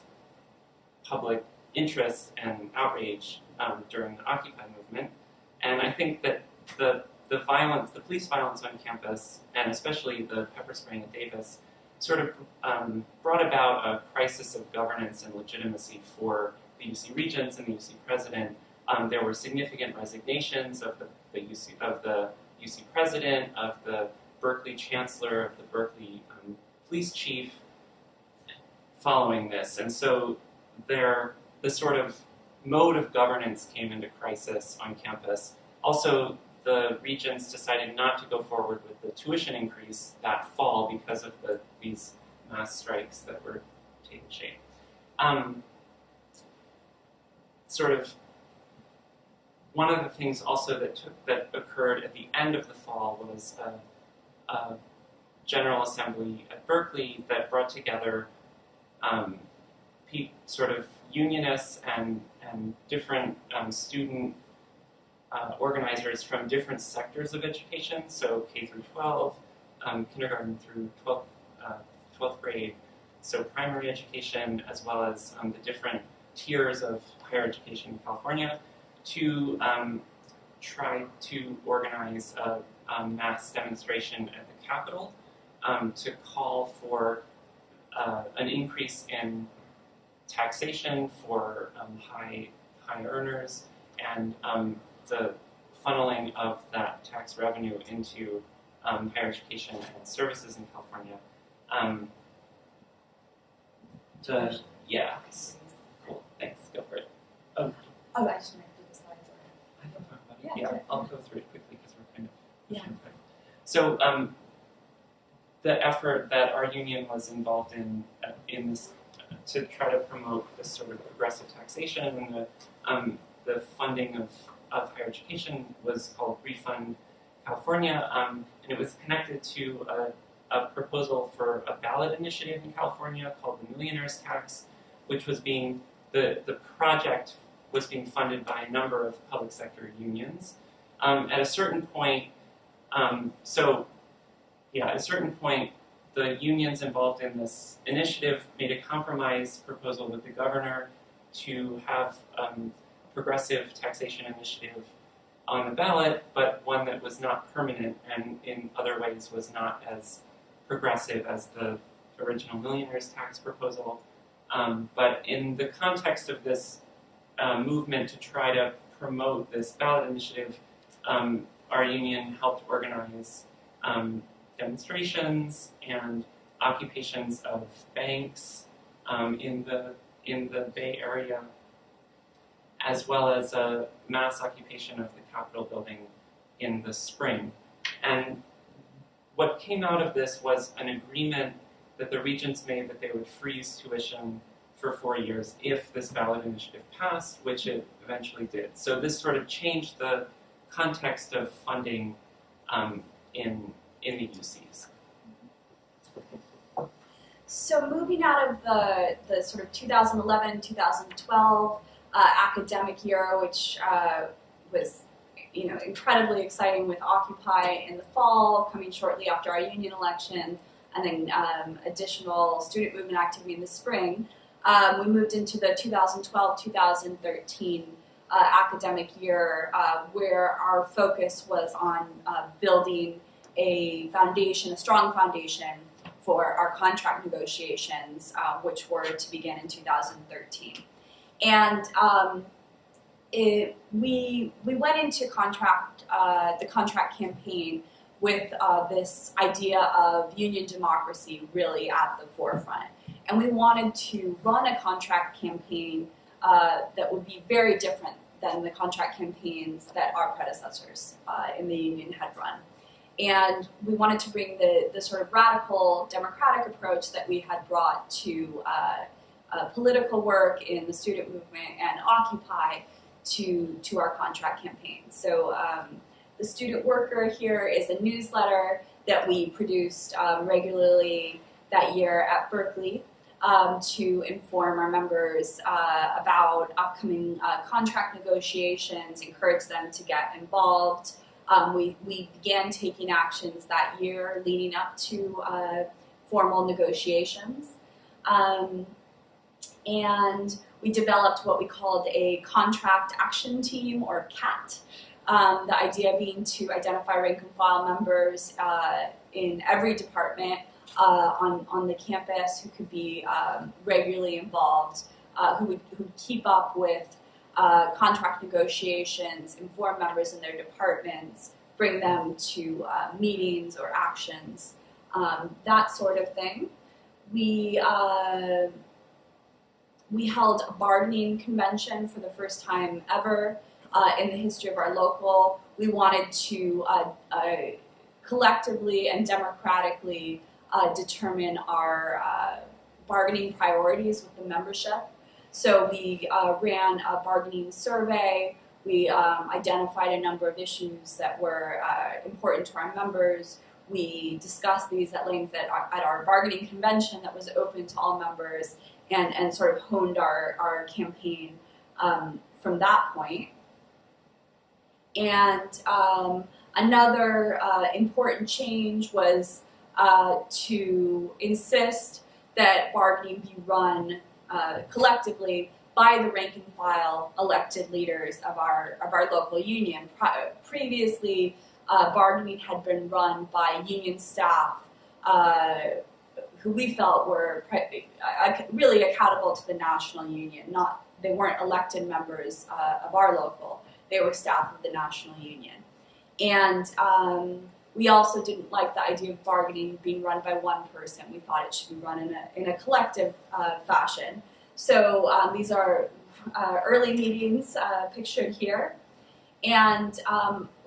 public interest and outrage during the Occupy movement. And I think that the police violence on campus, and especially the pepper spraying at Davis, sort of brought about a crisis of governance and legitimacy for the UC Regents and the UC President. There were significant resignations of the UC President, of the Berkeley Chancellor, of the Berkeley Police Chief following this. And so the sort of mode of governance came into crisis on campus. Also, the Regents decided not to go forward with the tuition increase that fall because of these mass strikes that were taking shape. Sort of one of the things also that occurred at the end of the fall was a General Assembly at Berkeley that brought together sort of unionists and different student organizers from different sectors of education, so K through 12, kindergarten through 12th grade, so primary education, as well as the different tiers of higher education in California. to try to organize a mass demonstration at the Capitol to call for an increase in taxation for high earners and the funneling of that tax revenue into higher education and services in California. Yeah, cool. Thanks. Go for it. Oh, I just might do the slides already. I can talk about it. Yeah, Yeah, okay. I'll go through it quickly because we're kind of Yeah. pushing time. So the effort that our union was involved in this to try to promote this sort of progressive taxation and the funding of higher education was called Refund California, and it was connected to a proposal for a ballot initiative in California called the Millionaire's Tax, which was the project was being funded by a number of public sector unions. At a certain point, the unions involved in this initiative made a compromise proposal with the governor to have a progressive taxation initiative on the ballot, but one that was not permanent and in other ways was not as progressive as the original millionaire's tax proposal. But in the context of this movement to try to promote this ballot initiative, our union helped organize demonstrations and occupations of banks in the Bay Area, as well as a mass occupation of the Capitol building in the spring. And what came out of this was an agreement that the regents made that they would freeze tuition for 4 years if this ballot initiative passed, which it eventually did. So this sort of changed the context of funding in the UCs. So moving out of the sort of 2011-2012 academic year, which was incredibly exciting with Occupy in the fall, coming shortly after our union election, and then additional student movement activity in the spring, we moved into the 2012-2013 academic year, where our focus was on building a strong foundation for our contract negotiations, which were to begin in 2013. And we went into the contract campaign with this idea of union democracy really at the forefront. And we wanted to run a contract campaign that would be very different than the contract campaigns that our predecessors in the union had run. And we wanted to bring the sort of radical democratic approach that we had brought to political work in the student movement and Occupy to our contract campaign. So the Student Worker here is a newsletter that we produced regularly that year at Berkeley to inform our members about upcoming contract negotiations, encourage them to get involved. We began taking actions that year leading up to formal negotiations. And we developed what we called a contract action team, or CAT. The idea being to identify rank and file members in every department on the campus who could be regularly involved, who would keep up with contract negotiations, inform members in their departments, bring them to meetings or actions, that sort of thing. We held a bargaining convention for the first time ever in the history of our local. We wanted to collectively and democratically determine our bargaining priorities with the membership. So we ran a bargaining survey. We identified a number of issues that were important to our members. We discussed these at length at our bargaining convention that was open to all members, and sort of honed our campaign from that point. And another important change was to insist that bargaining be run collectively by the rank and file elected leaders of our local union. Previously, bargaining had been run by union staff who we felt were really accountable to the national union. They weren't elected members of our local. They were staff of the national union. And we also didn't like the idea of bargaining being run by one person. We thought it should be run in a collective fashion. So these are early meetings pictured here. And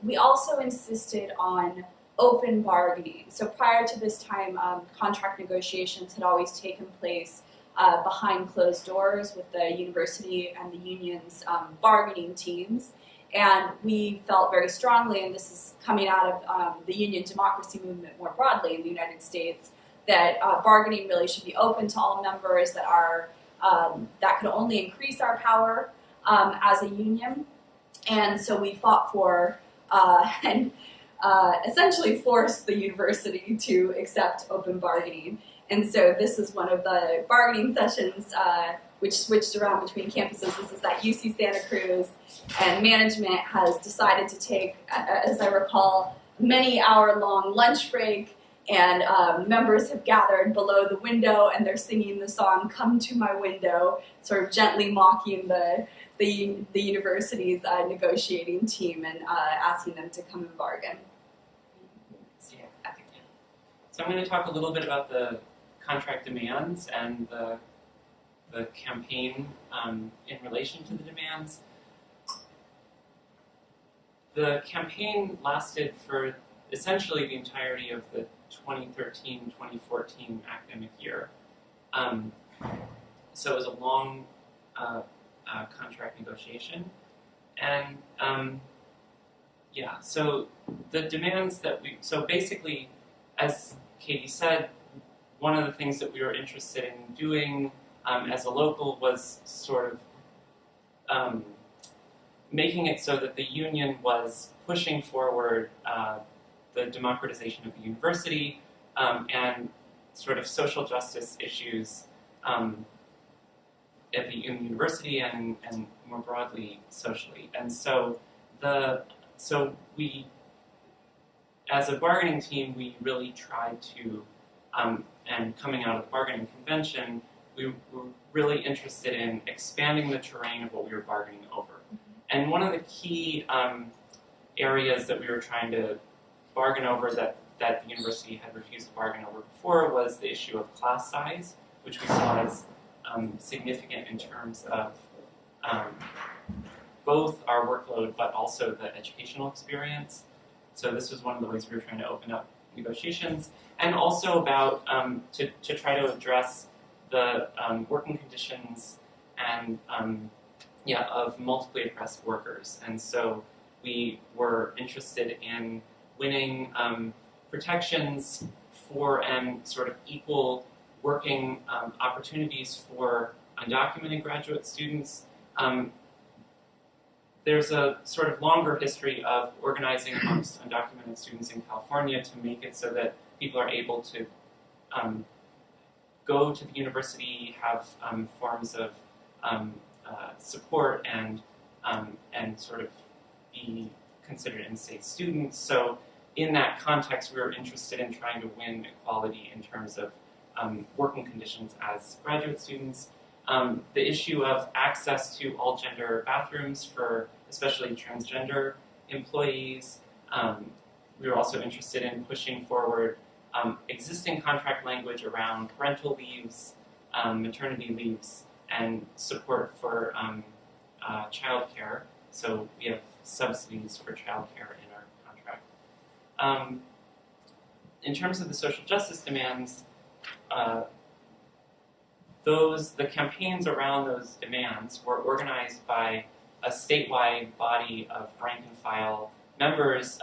we also insisted on open bargaining. So prior to this time, contract negotiations had always taken place behind closed doors with the university and the union's bargaining teams. And we felt very strongly, and this is coming out of the union democracy movement more broadly in the United States, that bargaining really should be open to all members, that could only increase our power as a union. And so we fought for and essentially forced the university to accept open bargaining. And so this is one of the bargaining sessions which switched around between campuses. This is at UC Santa Cruz, and management has decided to take, as I recall, many hour-long lunch break, and members have gathered below the window, and they're singing the song "Come to My Window," sort of gently mocking the university's negotiating team and asking them to come and bargain. So I'm going to talk a little bit about the contract demands and the campaign in relation to the demands. The campaign lasted for essentially the entirety of the 2013-2014 academic year. So it was a long contract negotiation. And so the demands that so basically, as Katie said, one of the things that we were interested in doing as a local was sort of making it so that the union was pushing forward the democratization of the university and sort of social justice issues at the university and more broadly socially. And so we, as a bargaining team, we really tried to, and coming out of the bargaining convention, we were really interested in expanding the terrain of what we were bargaining over. And one of the key areas that we were trying to bargain over that the university had refused to bargain over before was the issue of class size, which we saw as significant in terms of both our workload but also the educational experience. So this was one of the ways we were trying to open up negotiations, and also about to try to address the working conditions and of multiply oppressed workers. And so we were interested in winning protections for and sort of equal working opportunities for undocumented graduate students. There's a sort of longer history of organizing amongst undocumented students in California to make it so that people are able to go to the university, have forms of support, and sort of be considered in-state students. So in that context, we were interested in trying to win equality in terms of working conditions as graduate students. The issue of access to all-gender bathrooms for especially transgender employees. We were also interested in pushing forward existing contract language around parental leaves, maternity leaves, and support for childcare. So we have subsidies for childcare in our contract. In terms of the social justice demands, the campaigns around those demands were organized by a statewide body of rank and file members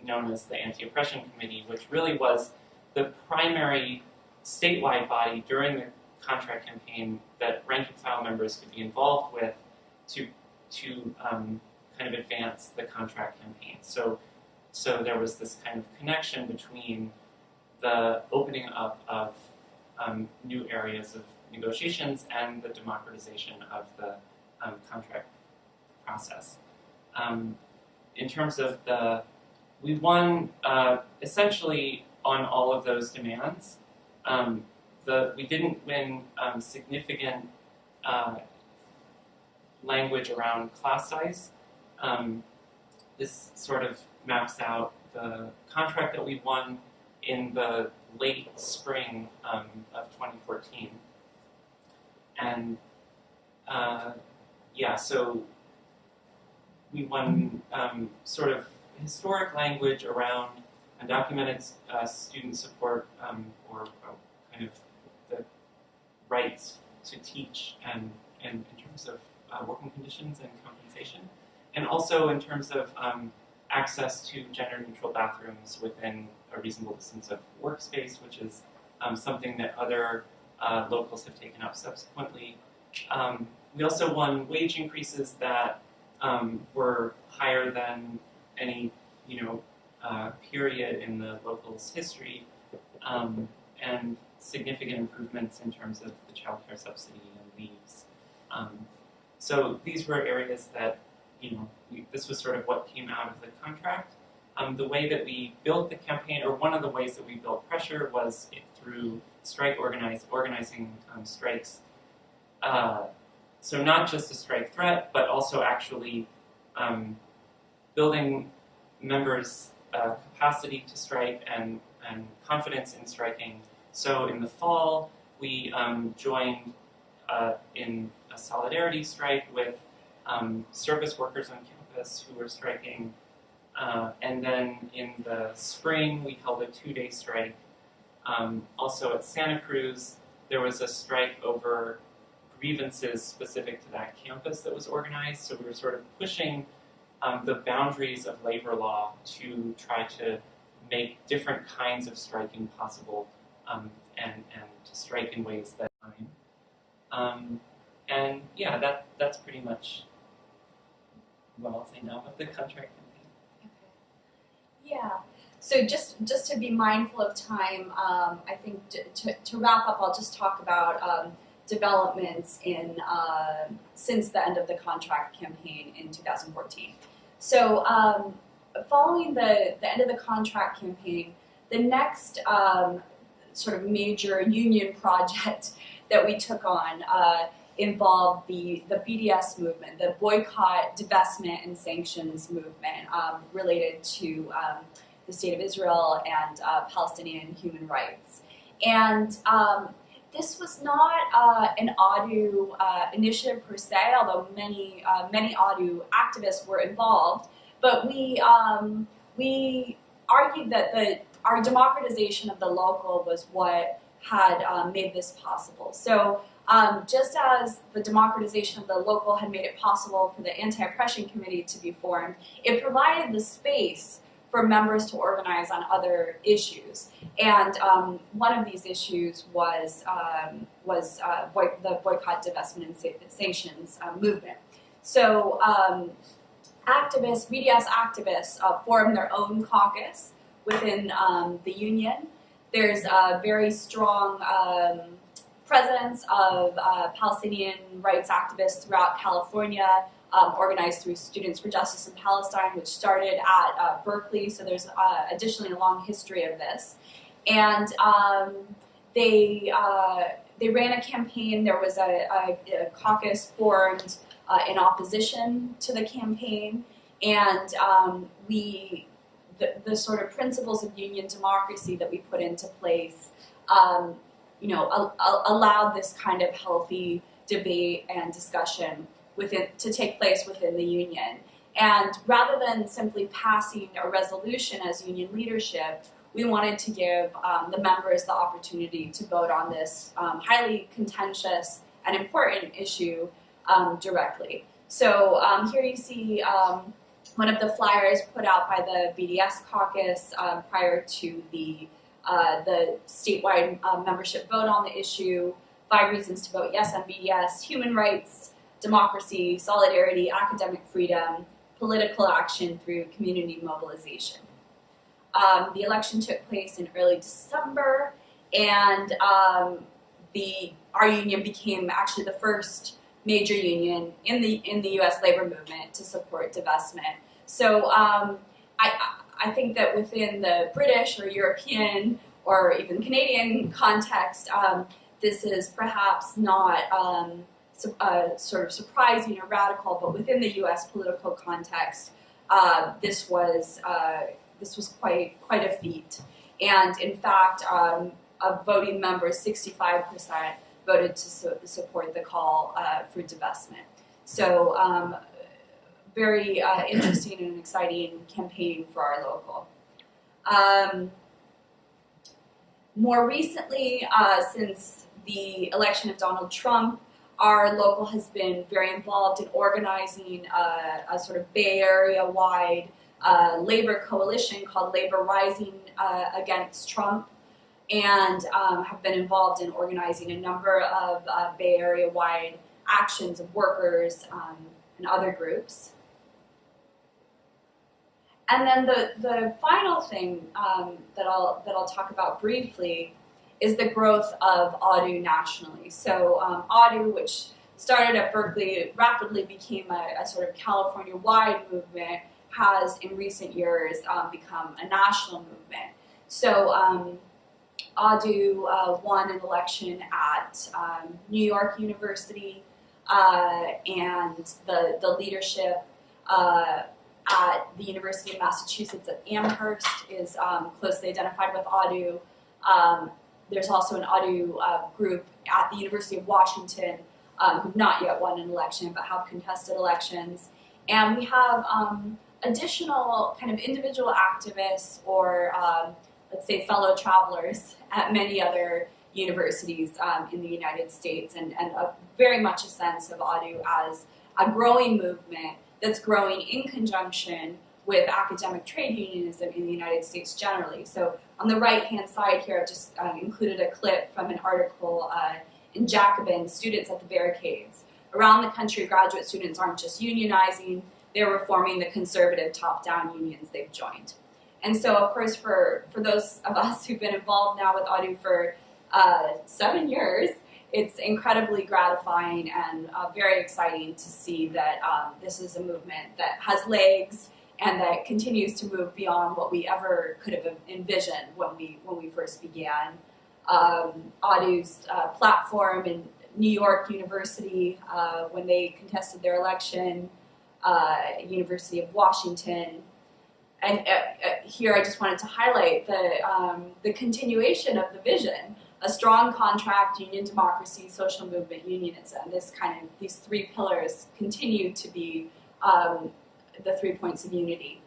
known as the Anti-Oppression Committee, which really was the primary statewide body during the contract campaign that rank and file members could be involved with to kind of advance the contract campaign. So there was this kind of connection between the opening up of new areas of negotiations and the democratization of the contract process. In terms of we won essentially on all of those demands. We didn't win significant language around class size. This sort of maps out the contract that we won in the late spring of 2014. And yeah, so we won sort of historic language around undocumented student support or kind of the rights to teach and in terms of working conditions and compensation, and also in terms of access to gender-neutral bathrooms within a reasonable distance of workspace, which is something that other locals have taken up subsequently. We also won wage increases that were higher than any, period in the locals' history, and significant improvements in terms of the child care subsidy and leaves. So these were areas that, this was sort of what came out of the contract. The way that we built the campaign, or one of the ways that we built pressure, was through organizing strikes. So not just a strike threat, but also actually building members' capacity to strike and confidence in striking. So in the fall, we joined in a solidarity strike with service workers on campus who were striking. And then in the spring, we held a 2-day strike. Also at Santa Cruz, there was a strike over grievances specific to that campus that was organized. So we were sort of pushing the boundaries of labor law to try to make different kinds of striking possible, and to strike in ways that and yeah, that's pretty much what I'll say now about the contract campaign. Okay. Yeah. So just to be mindful of time, I think to wrap up, I'll just talk about developments in since the end of the contract campaign in 2014. So following the end of the contract campaign, the next sort of major union project that we took on involved the BDS movement, the boycott, divestment, and sanctions movement related to the State of Israel and Palestinian human rights. And this was not an ADU initiative per se, although many ADU activists were involved. But we argued that our democratization of the local was what had made this possible. So just as the democratization of the local had made it possible for the Anti-Oppression Committee to be formed, it provided the space for members to organize on other issues. And one of these issues was the boycott, divestment, and sanctions movement. So activists, BDS activists, formed their own caucus within the union. There's a very strong presence of Palestinian rights activists throughout California, organized through Students for Justice in Palestine, which started at Berkeley, so there's additionally a long history of this. And they ran a campaign. There was a caucus formed in opposition to the campaign, and the sort of principles of union democracy that we put into place allowed this kind of healthy debate and discussion to take place within the union. And rather than simply passing a resolution as union leadership, we wanted to give the members the opportunity to vote on this highly contentious and important issue directly. So here you see one of the flyers put out by the BDS caucus prior to the statewide membership vote on the issue. 5 reasons to vote yes on BDS: human rights, democracy, solidarity, academic freedom, political action through community mobilization. The election took place in early December, and our union became actually the first major union in the U.S. labor movement to support divestment. So I think that within the British or European or even Canadian context, this is perhaps not sort of surprising or radical, but within the U.S. political context, this was quite a feat. And in fact, of voting members, 65% voted to support the call for divestment. So very interesting and exciting campaign for our local. More recently, since the election of Donald Trump, our local has been very involved in organizing a sort of Bay Area-wide labor coalition called Labor Rising Against Trump, and have been involved in organizing a number of Bay Area-wide actions of workers and other groups. And then the final thing that I'll talk about briefly is the growth of AUDU nationally. So AUDU, which started at Berkeley, rapidly became a sort of California-wide movement, has in recent years become a national movement. So AUDU won an election at New York University, and the leadership at the University of Massachusetts at Amherst is closely identified with AUDU. There's also an AUDU group at the University of Washington who've not yet won an election but have contested elections. And we have additional kind of individual activists or let's say fellow travelers at many other universities in the United States, and very much a sense of AUDU as a growing movement that's growing in conjunction with academic trade unionism in the United States generally. So on the right-hand side here, I've just included a clip from an article in Jacobin, Students at the Barricades. Around the country, graduate students aren't just unionizing, they're reforming the conservative top-down unions they've joined. And so, of course, for those of us who've been involved now with AUDU for 7 years, it's incredibly gratifying and very exciting to see that this is a movement that has legs and that continues to move beyond what we ever could have envisioned when we first began. AUDU's platform in New York University when they contested their election, University of Washington. And here I just wanted to highlight the continuation of the vision: a strong contract, union democracy, social movement, unionism. These three pillars continue to be the 3 points of unity.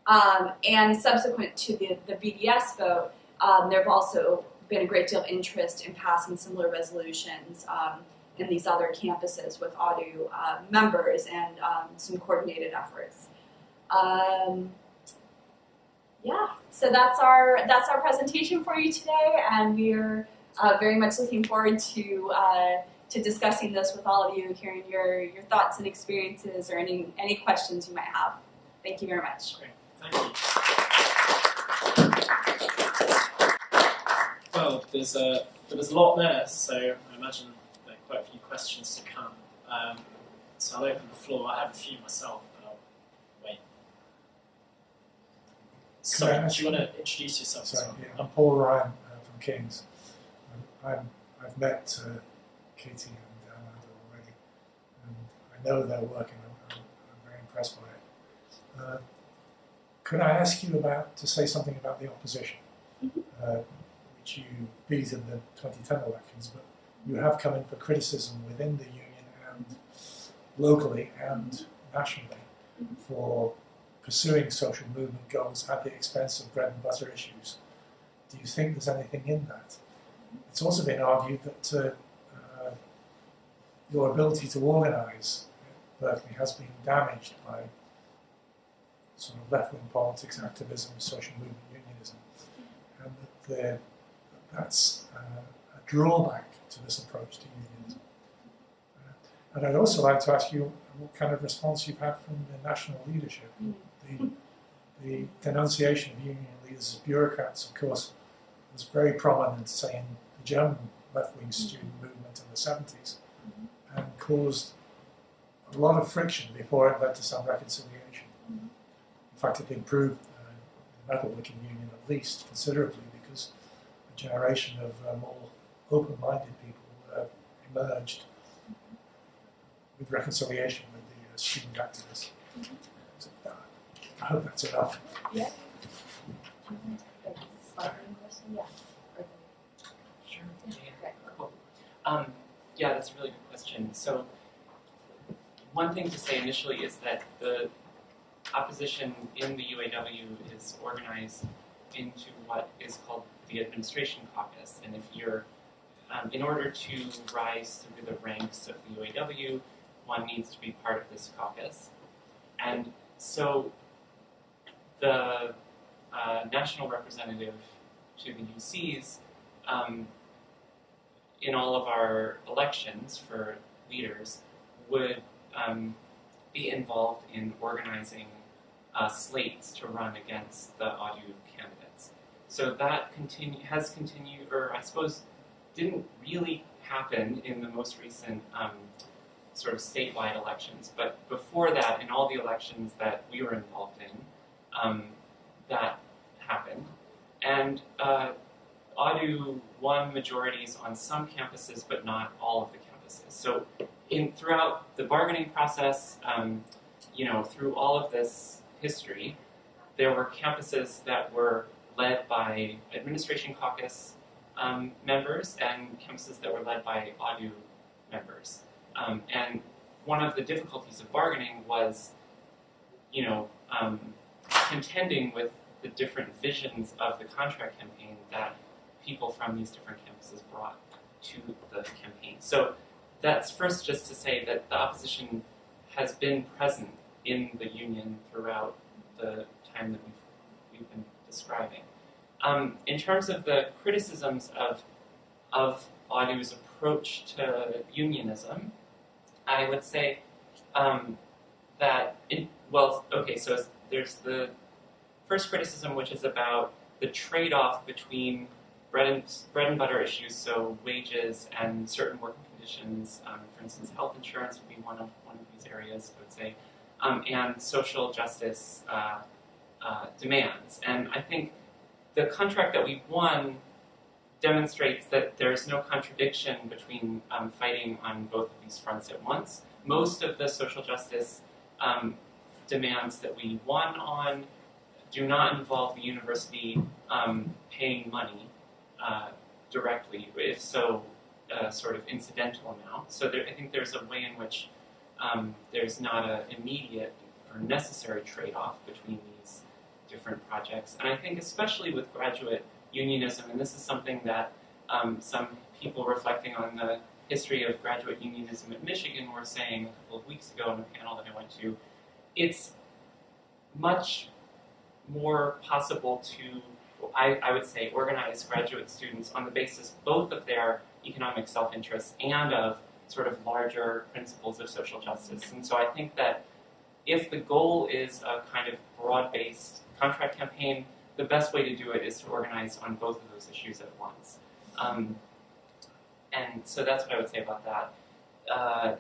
And subsequent to the BDS vote, there have also been a great deal of interest in passing similar resolutions in these other campuses with AUDU members and some coordinated efforts. Yeah, so that's our presentation for you today, and we're very much looking forward to discussing this with all of you, hearing your thoughts and experiences or any questions you might have. Thank you very much. Great, thank you. Well, there's a lot there, so I imagine there are quite a few questions to come. So I'll open the floor. I have a few myself. So, do you want to introduce yourself? Sorry, yeah, I'm Paul Ryan from King's. I've met Katy and Amanda already, and I know their work, and I'm very impressed by it. Could I ask you to say something about the opposition, which you beat in the 2010 elections, but you have come in for criticism within the union and locally and nationally for pursuing social movement goals at the expense of bread and butter issues. Do you think there's anything in that? It's also been argued that your ability to organise at Berkeley has been damaged by sort of left-wing politics, activism, social movement, unionism, and that that's a drawback to this approach to unionism. And I'd also like to ask you what kind of response you've had from the national leadership. The denunciation of union leaders as bureaucrats, of course, was very prominent, say, in the German left-wing student movement in the 70s and caused a lot of friction before it led to some reconciliation. In fact, it improved the metalworking union at least considerably because a generation of more open-minded people emerged with reconciliation with the student activists. So, I hope that's enough. Yeah. Sure. Yeah. Cool. Yeah, that's a really good question. So, one thing to say initially is that the opposition in the UAW is organized into what is called the administration caucus, and if you're in order to rise through the ranks of the UAW, one needs to be part of this caucus. And so the national representative to the UCs in all of our elections for leaders would be involved in organizing slates to run against the AUDU candidates. So that has continued, or I suppose didn't really happen in the most recent sort of statewide elections, but before that, in all the elections that we were involved in, that happened. And AUDU won majorities on some campuses, but not all of the campuses. So throughout the bargaining process, through all of this history, there were campuses that were led by administration caucus members and campuses that were led by AUDU members. And one of the difficulties of bargaining was, contending with the different visions of the contract campaign that people from these different campuses brought to the campaign. So that's first just to say that the opposition has been present in the union throughout the time that we've been describing. In terms of the criticisms of AUDU's approach to unionism, I would say so there's the first criticism, which is about the trade-off between bread and butter issues, so wages and certain working conditions. For instance, health insurance would be one of these areas, I would say, and social justice demands. And I think the contract that we've won demonstrates that there's no contradiction between fighting on both of these fronts at once. Most of the social justice demands that we won on do not involve the university paying money directly, if so, sort of incidental amount. So I think there's a way in which there's not an immediate or necessary trade-off between these different projects. And I think especially with graduate unionism, and this is something that some people reflecting on the history of graduate unionism at Michigan were saying a couple of weeks ago in a panel that I went to, it's much more possible to, I would say, organize graduate students on the basis both of their economic self-interest and of sort of larger principles of social justice. And so I think that if the goal is a kind of broad-based contract campaign, the best way to do it is to organize on both of those issues at once. And so that's what I would say about that.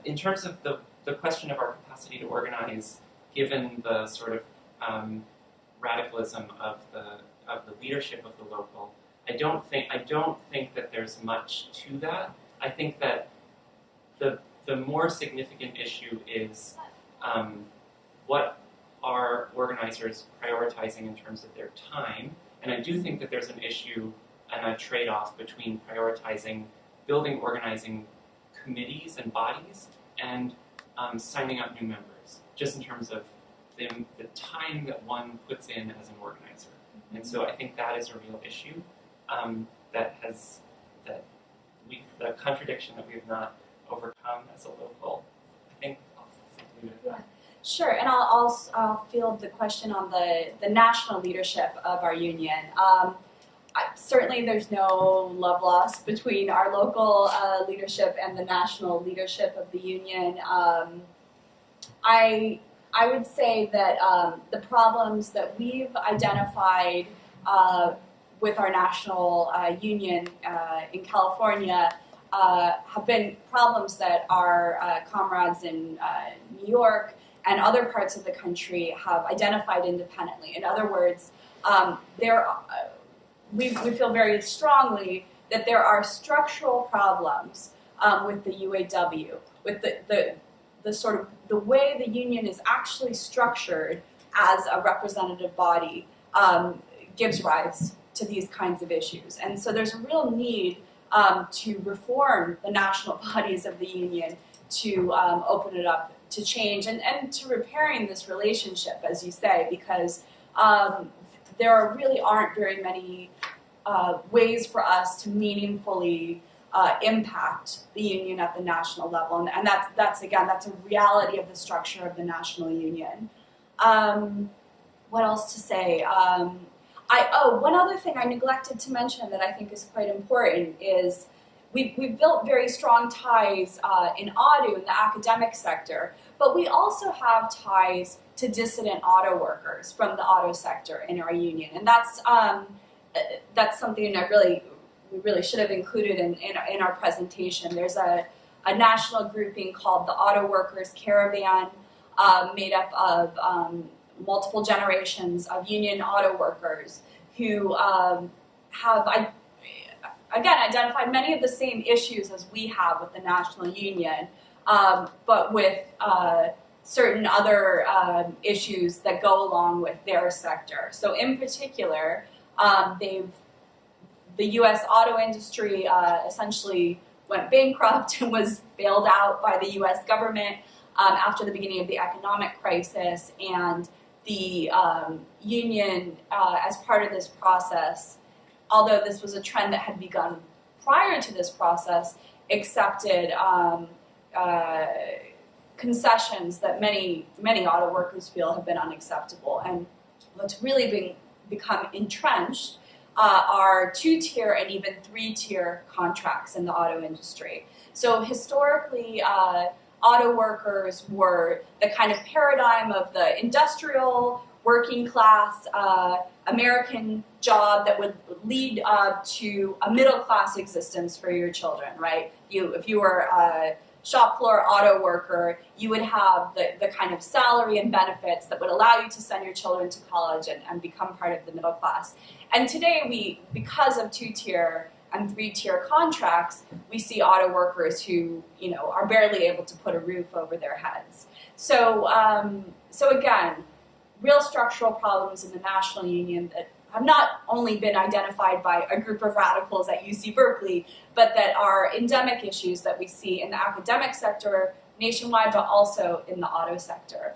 In terms of the question of our capacity to organize, given the sort of radicalism of the leadership of the local, I don't think that there's much to that. I think that the more significant issue is what are organizers prioritizing in terms of their time, and I do think that there's an issue and a trade-off between prioritizing building organizing committees and bodies and signing up new members, just in terms of the time that one puts in as an organizer. And so I think that is a real issue the contradiction that we have not overcome as a local. I think I'll leave it at that. Sure, and I'll field the question on the national leadership of our union. Certainly there's no love lost between our local leadership and the national leadership of the union. I would say that the problems that we've identified with our national union in California have been problems that our comrades in New York and other parts of the country have identified independently. In other words, we feel very strongly that there are structural problems with the UAW, with the sort of the way the union is actually structured as a representative body gives rise to these kinds of issues. And so there's a real need to reform the national bodies of the union, to open it up to change and to repairing this relationship, as you say, because there really aren't very many ways for us to meaningfully impact the union at the national level, and that's a reality of the structure of the national union. What else to say? One other thing I neglected to mention that I think is quite important is we've built very strong ties in AUDU, in the academic sector, but we also have ties to dissident auto workers from the auto sector in our union, and that's something we really should have included in our presentation. There's a national grouping called the Auto Workers Caravan, made up of multiple generations of union auto workers who have, again, identified many of the same issues as we have with the national union, but with certain other issues that go along with their sector. So in particular, the U.S. auto industry essentially went bankrupt and was bailed out by the U.S. government after the beginning of the economic crisis, and the union, as part of this process, although this was a trend that had begun prior to this process, accepted concessions that many auto workers feel have been unacceptable. And what's really become entrenched are 2-tier and even 3-tier contracts in the auto industry. So historically, auto workers were the kind of paradigm of the industrial, working class American job that would lead to a middle class existence for your children, right? If you were a shop floor auto worker, you would have the kind of salary and benefits that would allow you to send your children to college and become part of the middle class. And today, because of 2-tier and 3-tier contracts, we see auto workers who, are barely able to put a roof over their heads. So again, real structural problems in the national union that have not only been identified by a group of radicals at UC Berkeley, but that are endemic issues that we see in the academic sector nationwide, but also in the auto sector.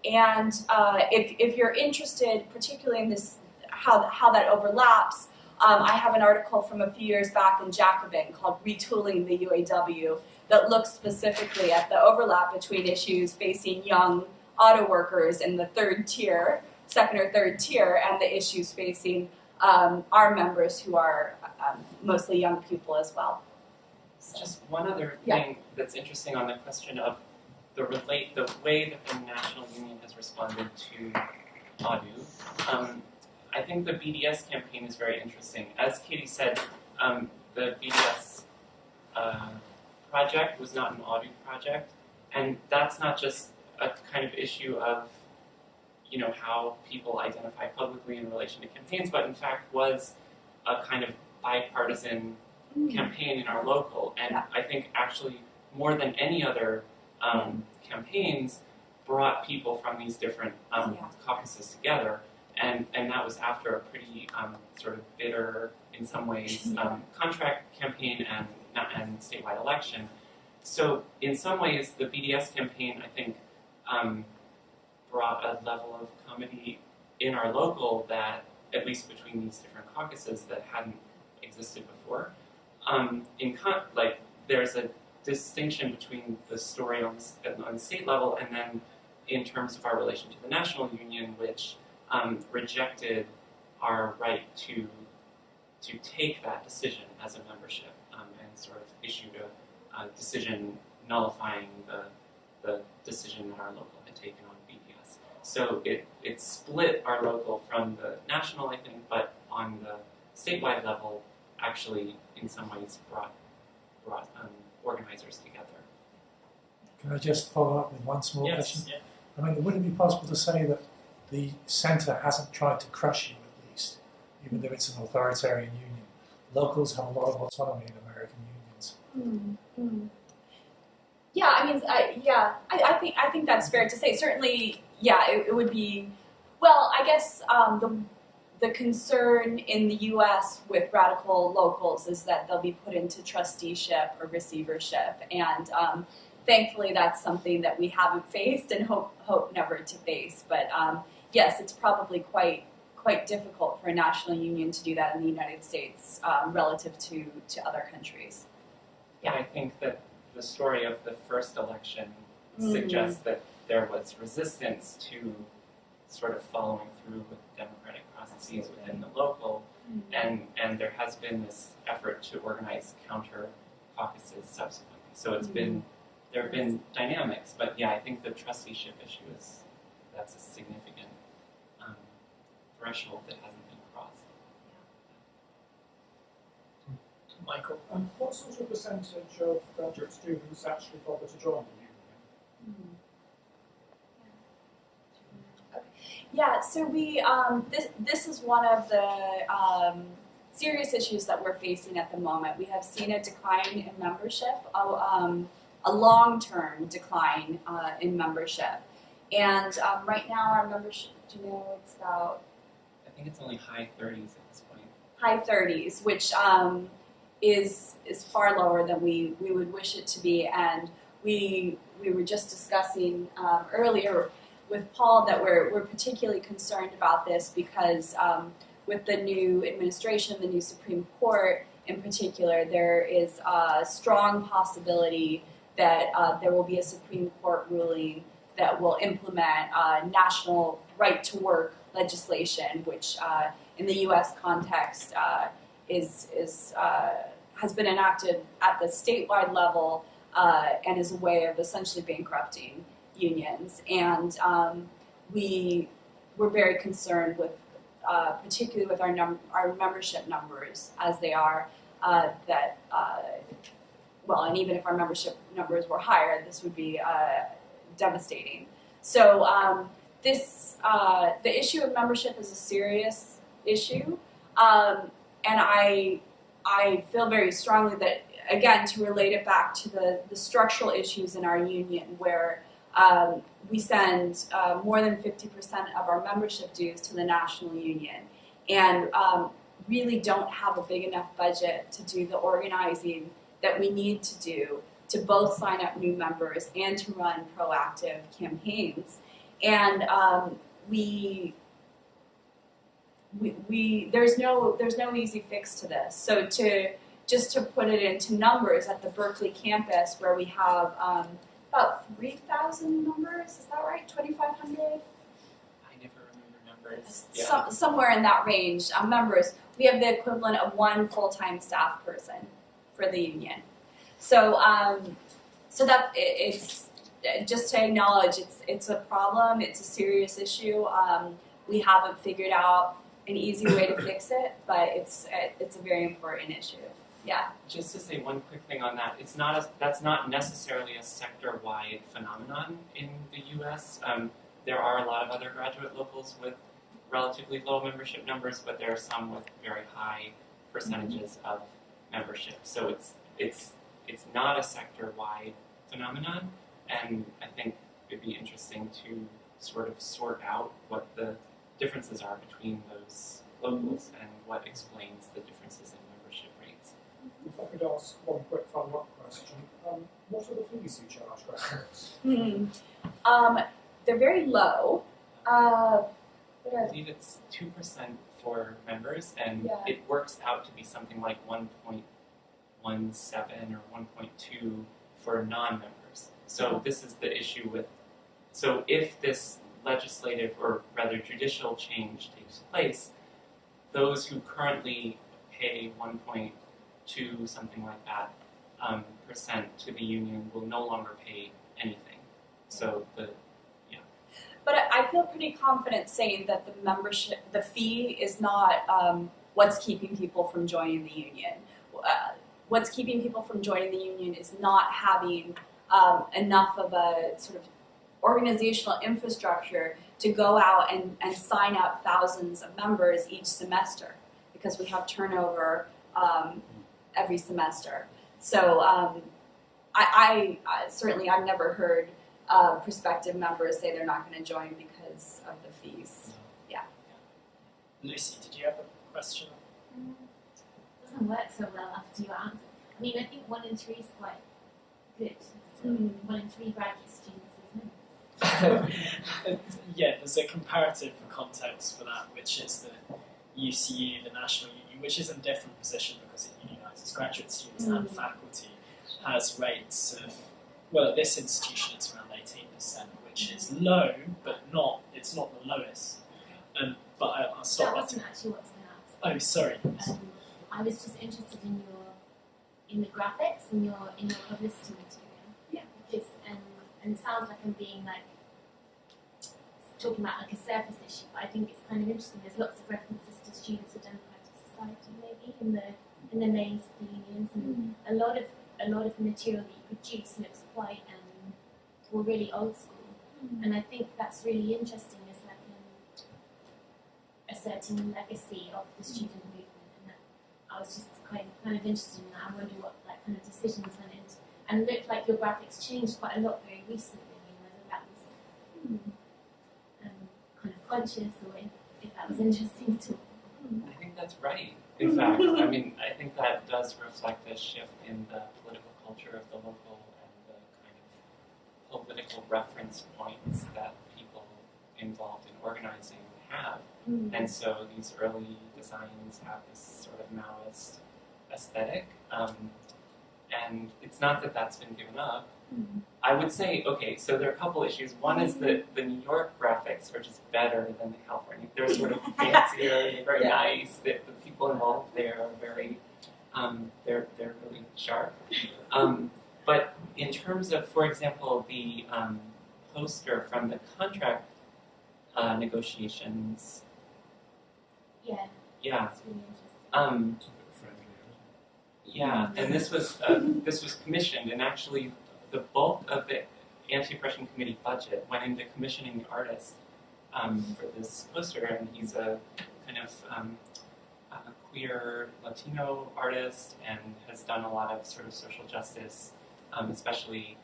If you're interested, particularly in this, how that overlaps, I have an article from a few years back in Jacobin called Retooling the UAW that looks specifically at the overlap between issues facing young auto workers in the second or third tier, and the issues facing our members who are mostly young people as well. So, just one other thing that's interesting on the question of the way that the national union has responded to AUDU. I think the BDS campaign is very interesting. As Katy said, the BDS project was not an AUDU project, and that's not just a kind of issue of how people identify publicly in relation to campaigns, but in fact was a kind of bipartisan campaign in our local. And I think actually more than any other campaigns brought people from these different caucuses together. And that was after a pretty sort of bitter, in some ways, contract campaign and statewide election. So in some ways, the BDS campaign, I think, brought a level of comedy in our local that, at least between these different caucuses, that hadn't existed before. There's a distinction between the story on the state level and then in terms of our relation to the national union, which rejected our right to take that decision as a membership and sort of issued a decision nullifying the decision that our local had taken on BDS. So it split our local from the national, I think, but on the statewide level, actually, in some ways, brought organizers together. Can I just follow up with one small question? Yeah. I mean, would it be possible to say that the centre hasn't tried to crush you, at least, even though it's an authoritarian union? Locals have a lot of autonomy in American unions. Mm-hmm. Yeah, I mean, I think that's fair to say. Certainly, yeah, it would be. Well, I guess the concern in the U.S. with radical locals is that they'll be put into trusteeship or receivership, and thankfully that's something that we haven't faced and hope never to face. But yes, it's probably quite difficult for a national union to do that in the United States relative to other countries. Yeah, I think that the story of the first election suggests that there was resistance to sort of following through with democratic processes within the local, and there has been this effort to organize counter caucuses subsequently. So it's been, there have been dynamics, but yeah, I think the trusteeship issue that's a significant threshold that hasn't been crossed. Michael? What sort of percentage of graduate students actually bother to join the union? Yeah, so we this is one of the serious issues that we're facing at the moment. We have seen a decline in membership, a long-term decline in membership, and right now our membership, do you know, it's about, I think it's only high 30s at this point. High 30s, which is far lower than we would wish it to be, and we were just discussing earlier with Paul that we're particularly concerned about this because with the new administration, the new Supreme Court in particular, there is a strong possibility that there will be a Supreme Court ruling that will implement national right-to-work legislation, which in the U.S. context has been enacted at the statewide level and is a way of essentially bankrupting unions, and we're very concerned with, particularly with our membership numbers as they are. Well, and even if our membership numbers were higher, this would be devastating. So the issue of membership is a serious issue, and I feel very strongly that, again, to relate it back to the structural issues in our union, where we send more than 50% of our membership dues to the national union, and really don't have a big enough budget to do the organizing that we need to do to both sign up new members and to run proactive campaigns. And there's no easy fix to this. So just to put it into numbers, at the Berkeley campus, where we have about 3,000 members, is that right? 2,500? I never remember numbers. Yeah. Somewhere in that range, members. We have the equivalent of one full-time staff person for the union. So, so that it's just to acknowledge it's a problem. It's a serious issue. We haven't figured out an easy way to fix it, but it's a very important issue. Yeah. Just to say one quick thing on that, that's not necessarily a sector-wide phenomenon in the U.S. There are a lot of other graduate locals with relatively low membership numbers, but there are some with very high percentages of membership. So it's not a sector-wide phenomenon, and I think it'd be interesting to sort of sort out what the differences are between those locals and what explains the differences in membership rates. If I could ask one quick follow-up question, what are the fees you charge graduates? They're very low. I believe it's 2% for members, and Yeah. it works out to be something like 1.17 or 1.2 for non-members. So this is the issue with, so if this legislative or rather judicial change takes place, those who currently pay 1.2, something like that, percent to the union will no longer pay anything. So But I feel pretty confident saying that the fee is not what's keeping people from joining the union. What's keeping people from joining the union is not having enough of a sort of organizational infrastructure to go out and sign up thousands of members each semester, because we have turnover every semester. So I certainly, I've never heard prospective members say they're not going to join because of the fees. Yeah. Lucy, did you have a question? It doesn't work so well after your answer. I mean, I think 1 in 3 is quite good. So 1 in 3 graduate students is nice. Yeah, there's a comparative context for that, which is the UCU, the National Union, which is in a different position because it unionises graduate students and faculty, has rates of, well, at this institution it's around 18%, which is low, but it's not the lowest. But I'll stop. That wasn't actually what I was going to ask. Oh, sorry. I was just interested in the graphics in your publicity material. Yeah. Because and it sounds like I'm being like talking about like a surface issue, but I think it's kind of interesting. There's lots of references to students of democratic society, maybe in the names of the unions, and a lot of the material that you produce looks quite well, really old school, and I think that's really interesting. As like a certain legacy of the student movement, and that I was just kind of interested in that. I wonder what like kind of decisions went into, and it looked like your graphics changed quite a lot very recently. Whether that was kind of conscious, or if that was interesting to. I think that's right. In fact, I mean, I think that does reflect a shift in the political culture of the local and the kind of political reference points that people involved in organizing have. And so these early designs have this sort of Maoist aesthetic. And it's not that that's been given up. I would say, okay, so there are a couple issues. One is that the New York graphics are just better than the California. They're sort of fancier, they're very nice. The people involved there are very, they're really sharp. But in terms of, for example, the poster from the contract negotiations. Yeah. Yeah. It's really interesting. Yeah, and this was commissioned, and actually the bulk of the anti-oppression committee budget went into commissioning the artist for this poster, and he's a kind of a queer Latino artist and has done a lot of sort of social justice, especially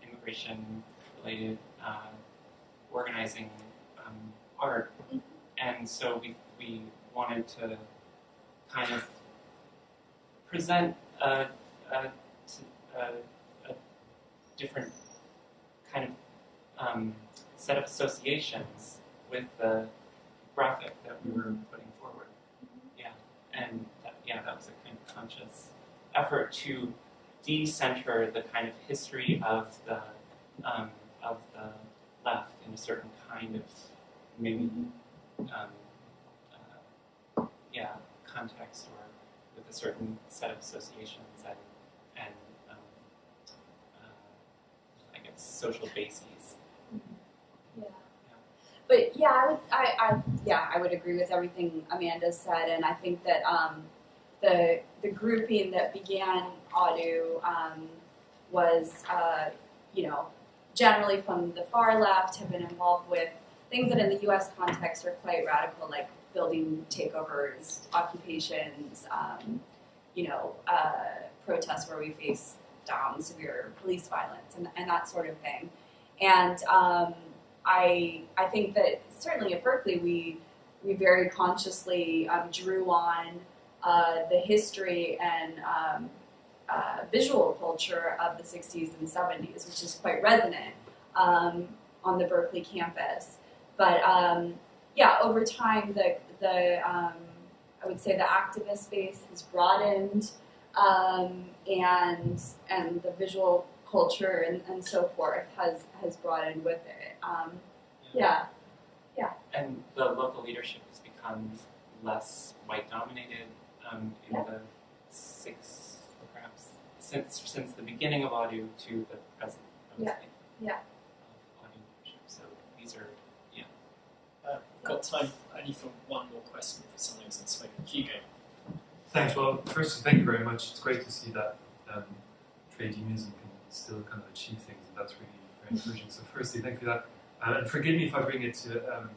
immigration-related organizing art, and so we wanted to kind of present a different kind of set of associations with the graphic that we were putting forward. Yeah, and that was a kind of conscious effort to de-center the kind of history of the left in a certain kind of maybe context, or with a certain set of associations and I guess social bases. Yeah. But yeah, I would agree with everything Amanda said, and I think that the grouping that began AUDU was generally from the far left, have been involved with things that in the U.S. context are quite radical, like building takeovers, occupations, protests where we face down severe police violence and that sort of thing. And I think that certainly at Berkeley we very consciously drew on the history and visual culture of the 60s and 70s, which is quite resonant on the Berkeley campus. But over time, I would say the activist space has broadened, and the visual culture and so forth has broadened with it. And the local leadership has become less white dominated in the perhaps since the beginning of AUDU to the present. I would say, of AUDU leadership. So these are got time only for one more question for someone who's unspoken. Hugo. Thanks. Well, first, thank you very much. It's great to see that trade unionism can still kind of achieve things, and that's really very encouraging. So firstly, thank you for that. And forgive me if I bring it to a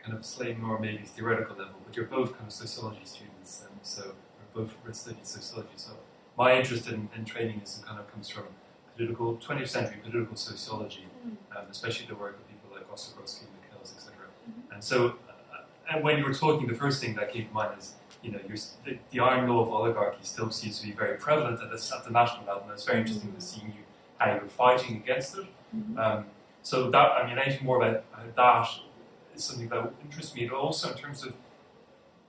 kind of slightly more maybe theoretical level, but you're both kind of sociology students, and so we're both studying sociology. So my interest in training kind of comes from 20th century political sociology, especially the work of people like Ostrogowski, Michels, etc. And so, and when you were talking, the first thing that came to mind is, the iron law of oligarchy still seems to be very prevalent at the national level, and it's very interesting to see how you're fighting against it. So that, I mean, anything more about that is something that interests me, but also in terms of,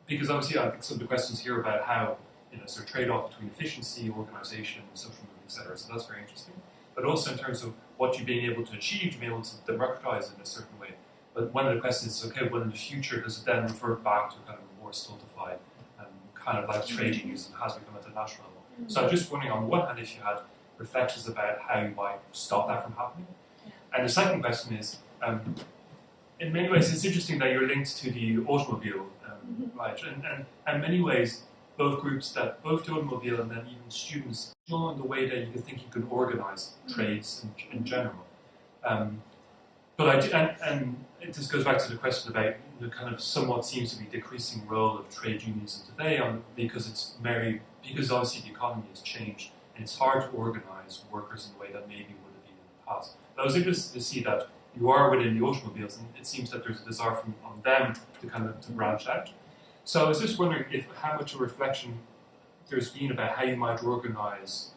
because obviously I think some of the questions here about how, sort of trade-off between efficiency, organisation, social movement, etc. So that's very interesting. But also in terms of what you're being able to achieve, to be able to democratise in a certain way. But one of the questions is, okay, well in the future, does it then revert back to kind of a more stultified, kind of like trade unionism has become at the national level? So I'm just wondering, on the one hand, if you had reflections about how you might stop that from happening. And the second question is, in many ways, it's interesting that you're linked to the automobile, right? And in many ways, both groups, that both the automobile and then even students, know in the way that you can think you can organise trades in general. But I do, and it just goes back to the question about the kind of somewhat seems to be decreasing role of trade unionism today, because obviously the economy has changed and it's hard to organise workers in a way that maybe would have been in the past. But I was interested to see that you are within the automobiles, and it seems that there's a desire on them to branch out. So I was just wondering how much a reflection there's been about how you might organise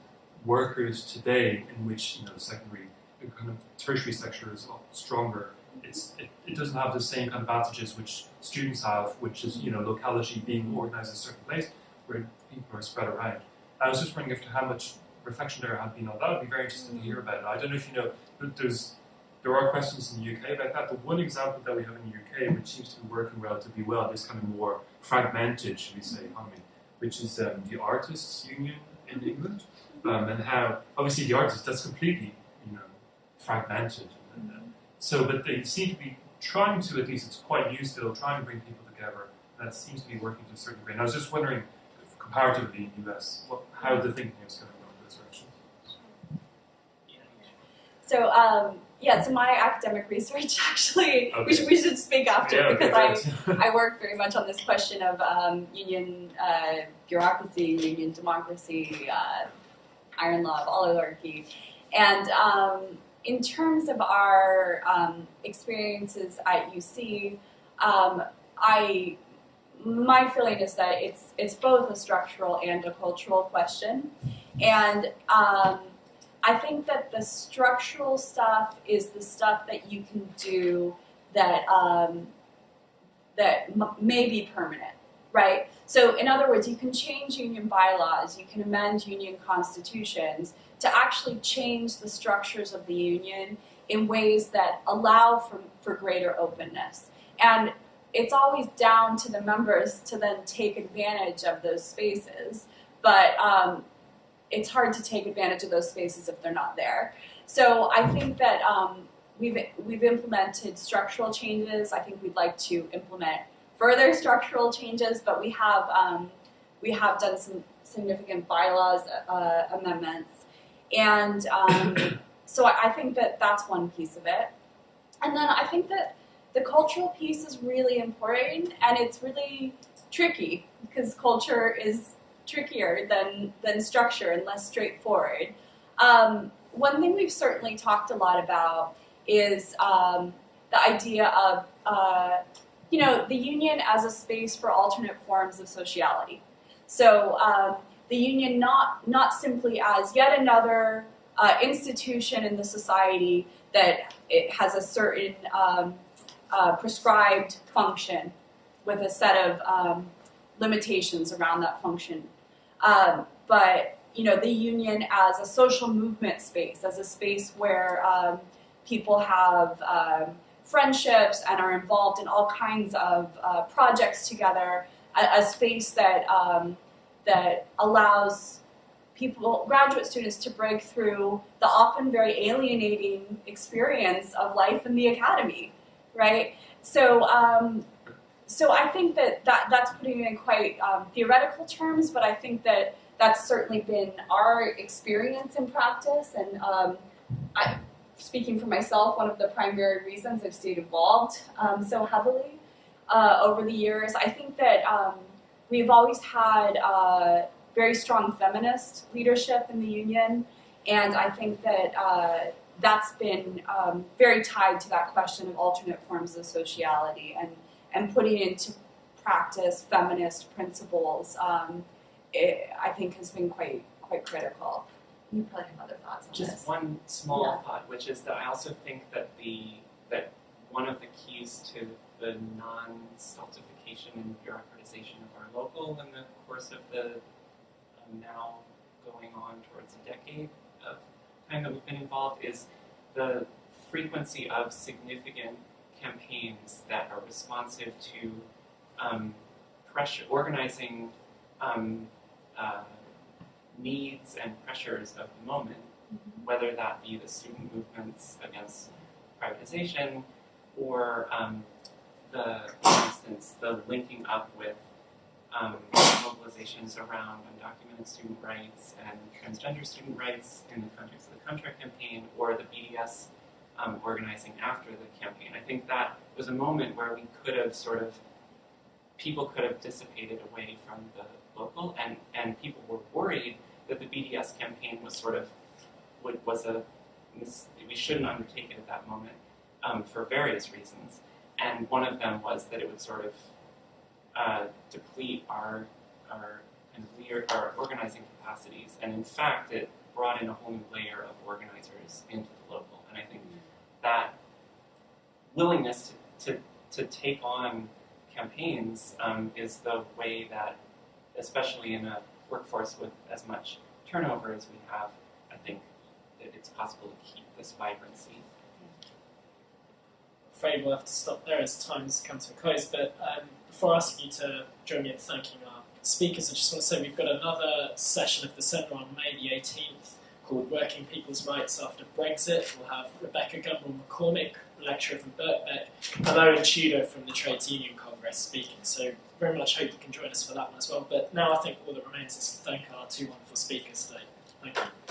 workers today, in which the secondary, the kind of tertiary sector is a lot stronger. It doesn't have the same kind of advantages which students have, which is locality, being organised in a certain place where people are spread around. I was just wondering how much reflection there had been on that. I'd be very interested to hear about it. I don't know if you know, there are questions in the UK about that. The one example that we have in the UK, which seems to be working relatively well, this kind of more fragmented, should we say, economy, which is the artists' union in England, and how obviously the artists, that's completely fragmented. So, but they seem to be trying to, at least it's quite new still, trying to bring people together. That seems to be working to a certain degree. And I was just wondering, comparatively in the US, how the thinking is going in this direction. So my academic research actually, okay. we should speak after, because okay, I work very much on this question of union bureaucracy, union democracy, iron law of oligarchy. And in terms of our experiences at UC, my feeling is that it's both a structural and a cultural question. And I think that the structural stuff is the stuff that you can do that may be permanent, right? So in other words, you can change union bylaws, you can amend union constitutions to actually change the structures of the union in ways that allow for greater openness. And it's always down to the members to then take advantage of those spaces, but it's hard to take advantage of those spaces if they're not there. So I think that we've implemented structural changes. I think we'd like to implement further structural changes, but we have done some significant bylaws amendments, and so I think that that's one piece of it. And then I think that the cultural piece is really important, and it's really tricky because culture is trickier than structure and less straightforward. One thing we've certainly talked a lot about is the idea of the union as a space for alternate forms of sociality. So the union not simply as yet another institution in the society that it has a certain prescribed function with a set of limitations around that function. But the union as a social movement space, as a space where people have friendships and are involved in all kinds of projects together, a space that allows graduate students to break through the often very alienating experience of life in the academy, right? So so I think that's putting it in quite theoretical terms, but I think that that's certainly been our experience in practice, and speaking for myself, one of the primary reasons I've stayed involved so heavily over the years. I think that we've always had very strong feminist leadership in the union, and I think that that's been very tied to that question of alternate forms of sociality and putting into practice feminist principles. I think has been quite critical. You probably have other thoughts on Just this. one small thought, which is that I also think that that one of the keys to the non-stultification and bureaucratization of our local in the course of the now going on towards a decade of time that we've been involved is the frequency of significant campaigns that are responsive to pressure, organizing needs and pressures of the moment, whether that be the student movements against privatization or for instance, the linking up with mobilizations around undocumented student rights and transgender student rights in the context of the contract campaign, or the BDS organizing after the campaign. I think that was a moment where we could have people could have dissipated away from the local, and people were worried that the BDS campaign was we shouldn't undertake it at that moment for various reasons. And one of them was that it would sort of deplete our organizing capacities. And in fact, it brought in a whole new layer of organizers into the local. And I think that willingness to take on campaigns is the way that, especially in a workforce with as much turnover as we have, I think that it's possible to keep this vibrancy. I'm afraid we'll have to stop there as time has come to a close, but before asking you to join me in thanking our speakers, I just want to say we've got another session of the seminar on May the 18th called Working People's Rights After Brexit. We'll have Rebecca Gumble-McCormick, lecturer from Birkbeck, and Owen Tudor from the Trades Union Congress speaking. So very much hope you can join us for that one as well. But now I think all that remains is to thank our two wonderful speakers today. Thank you.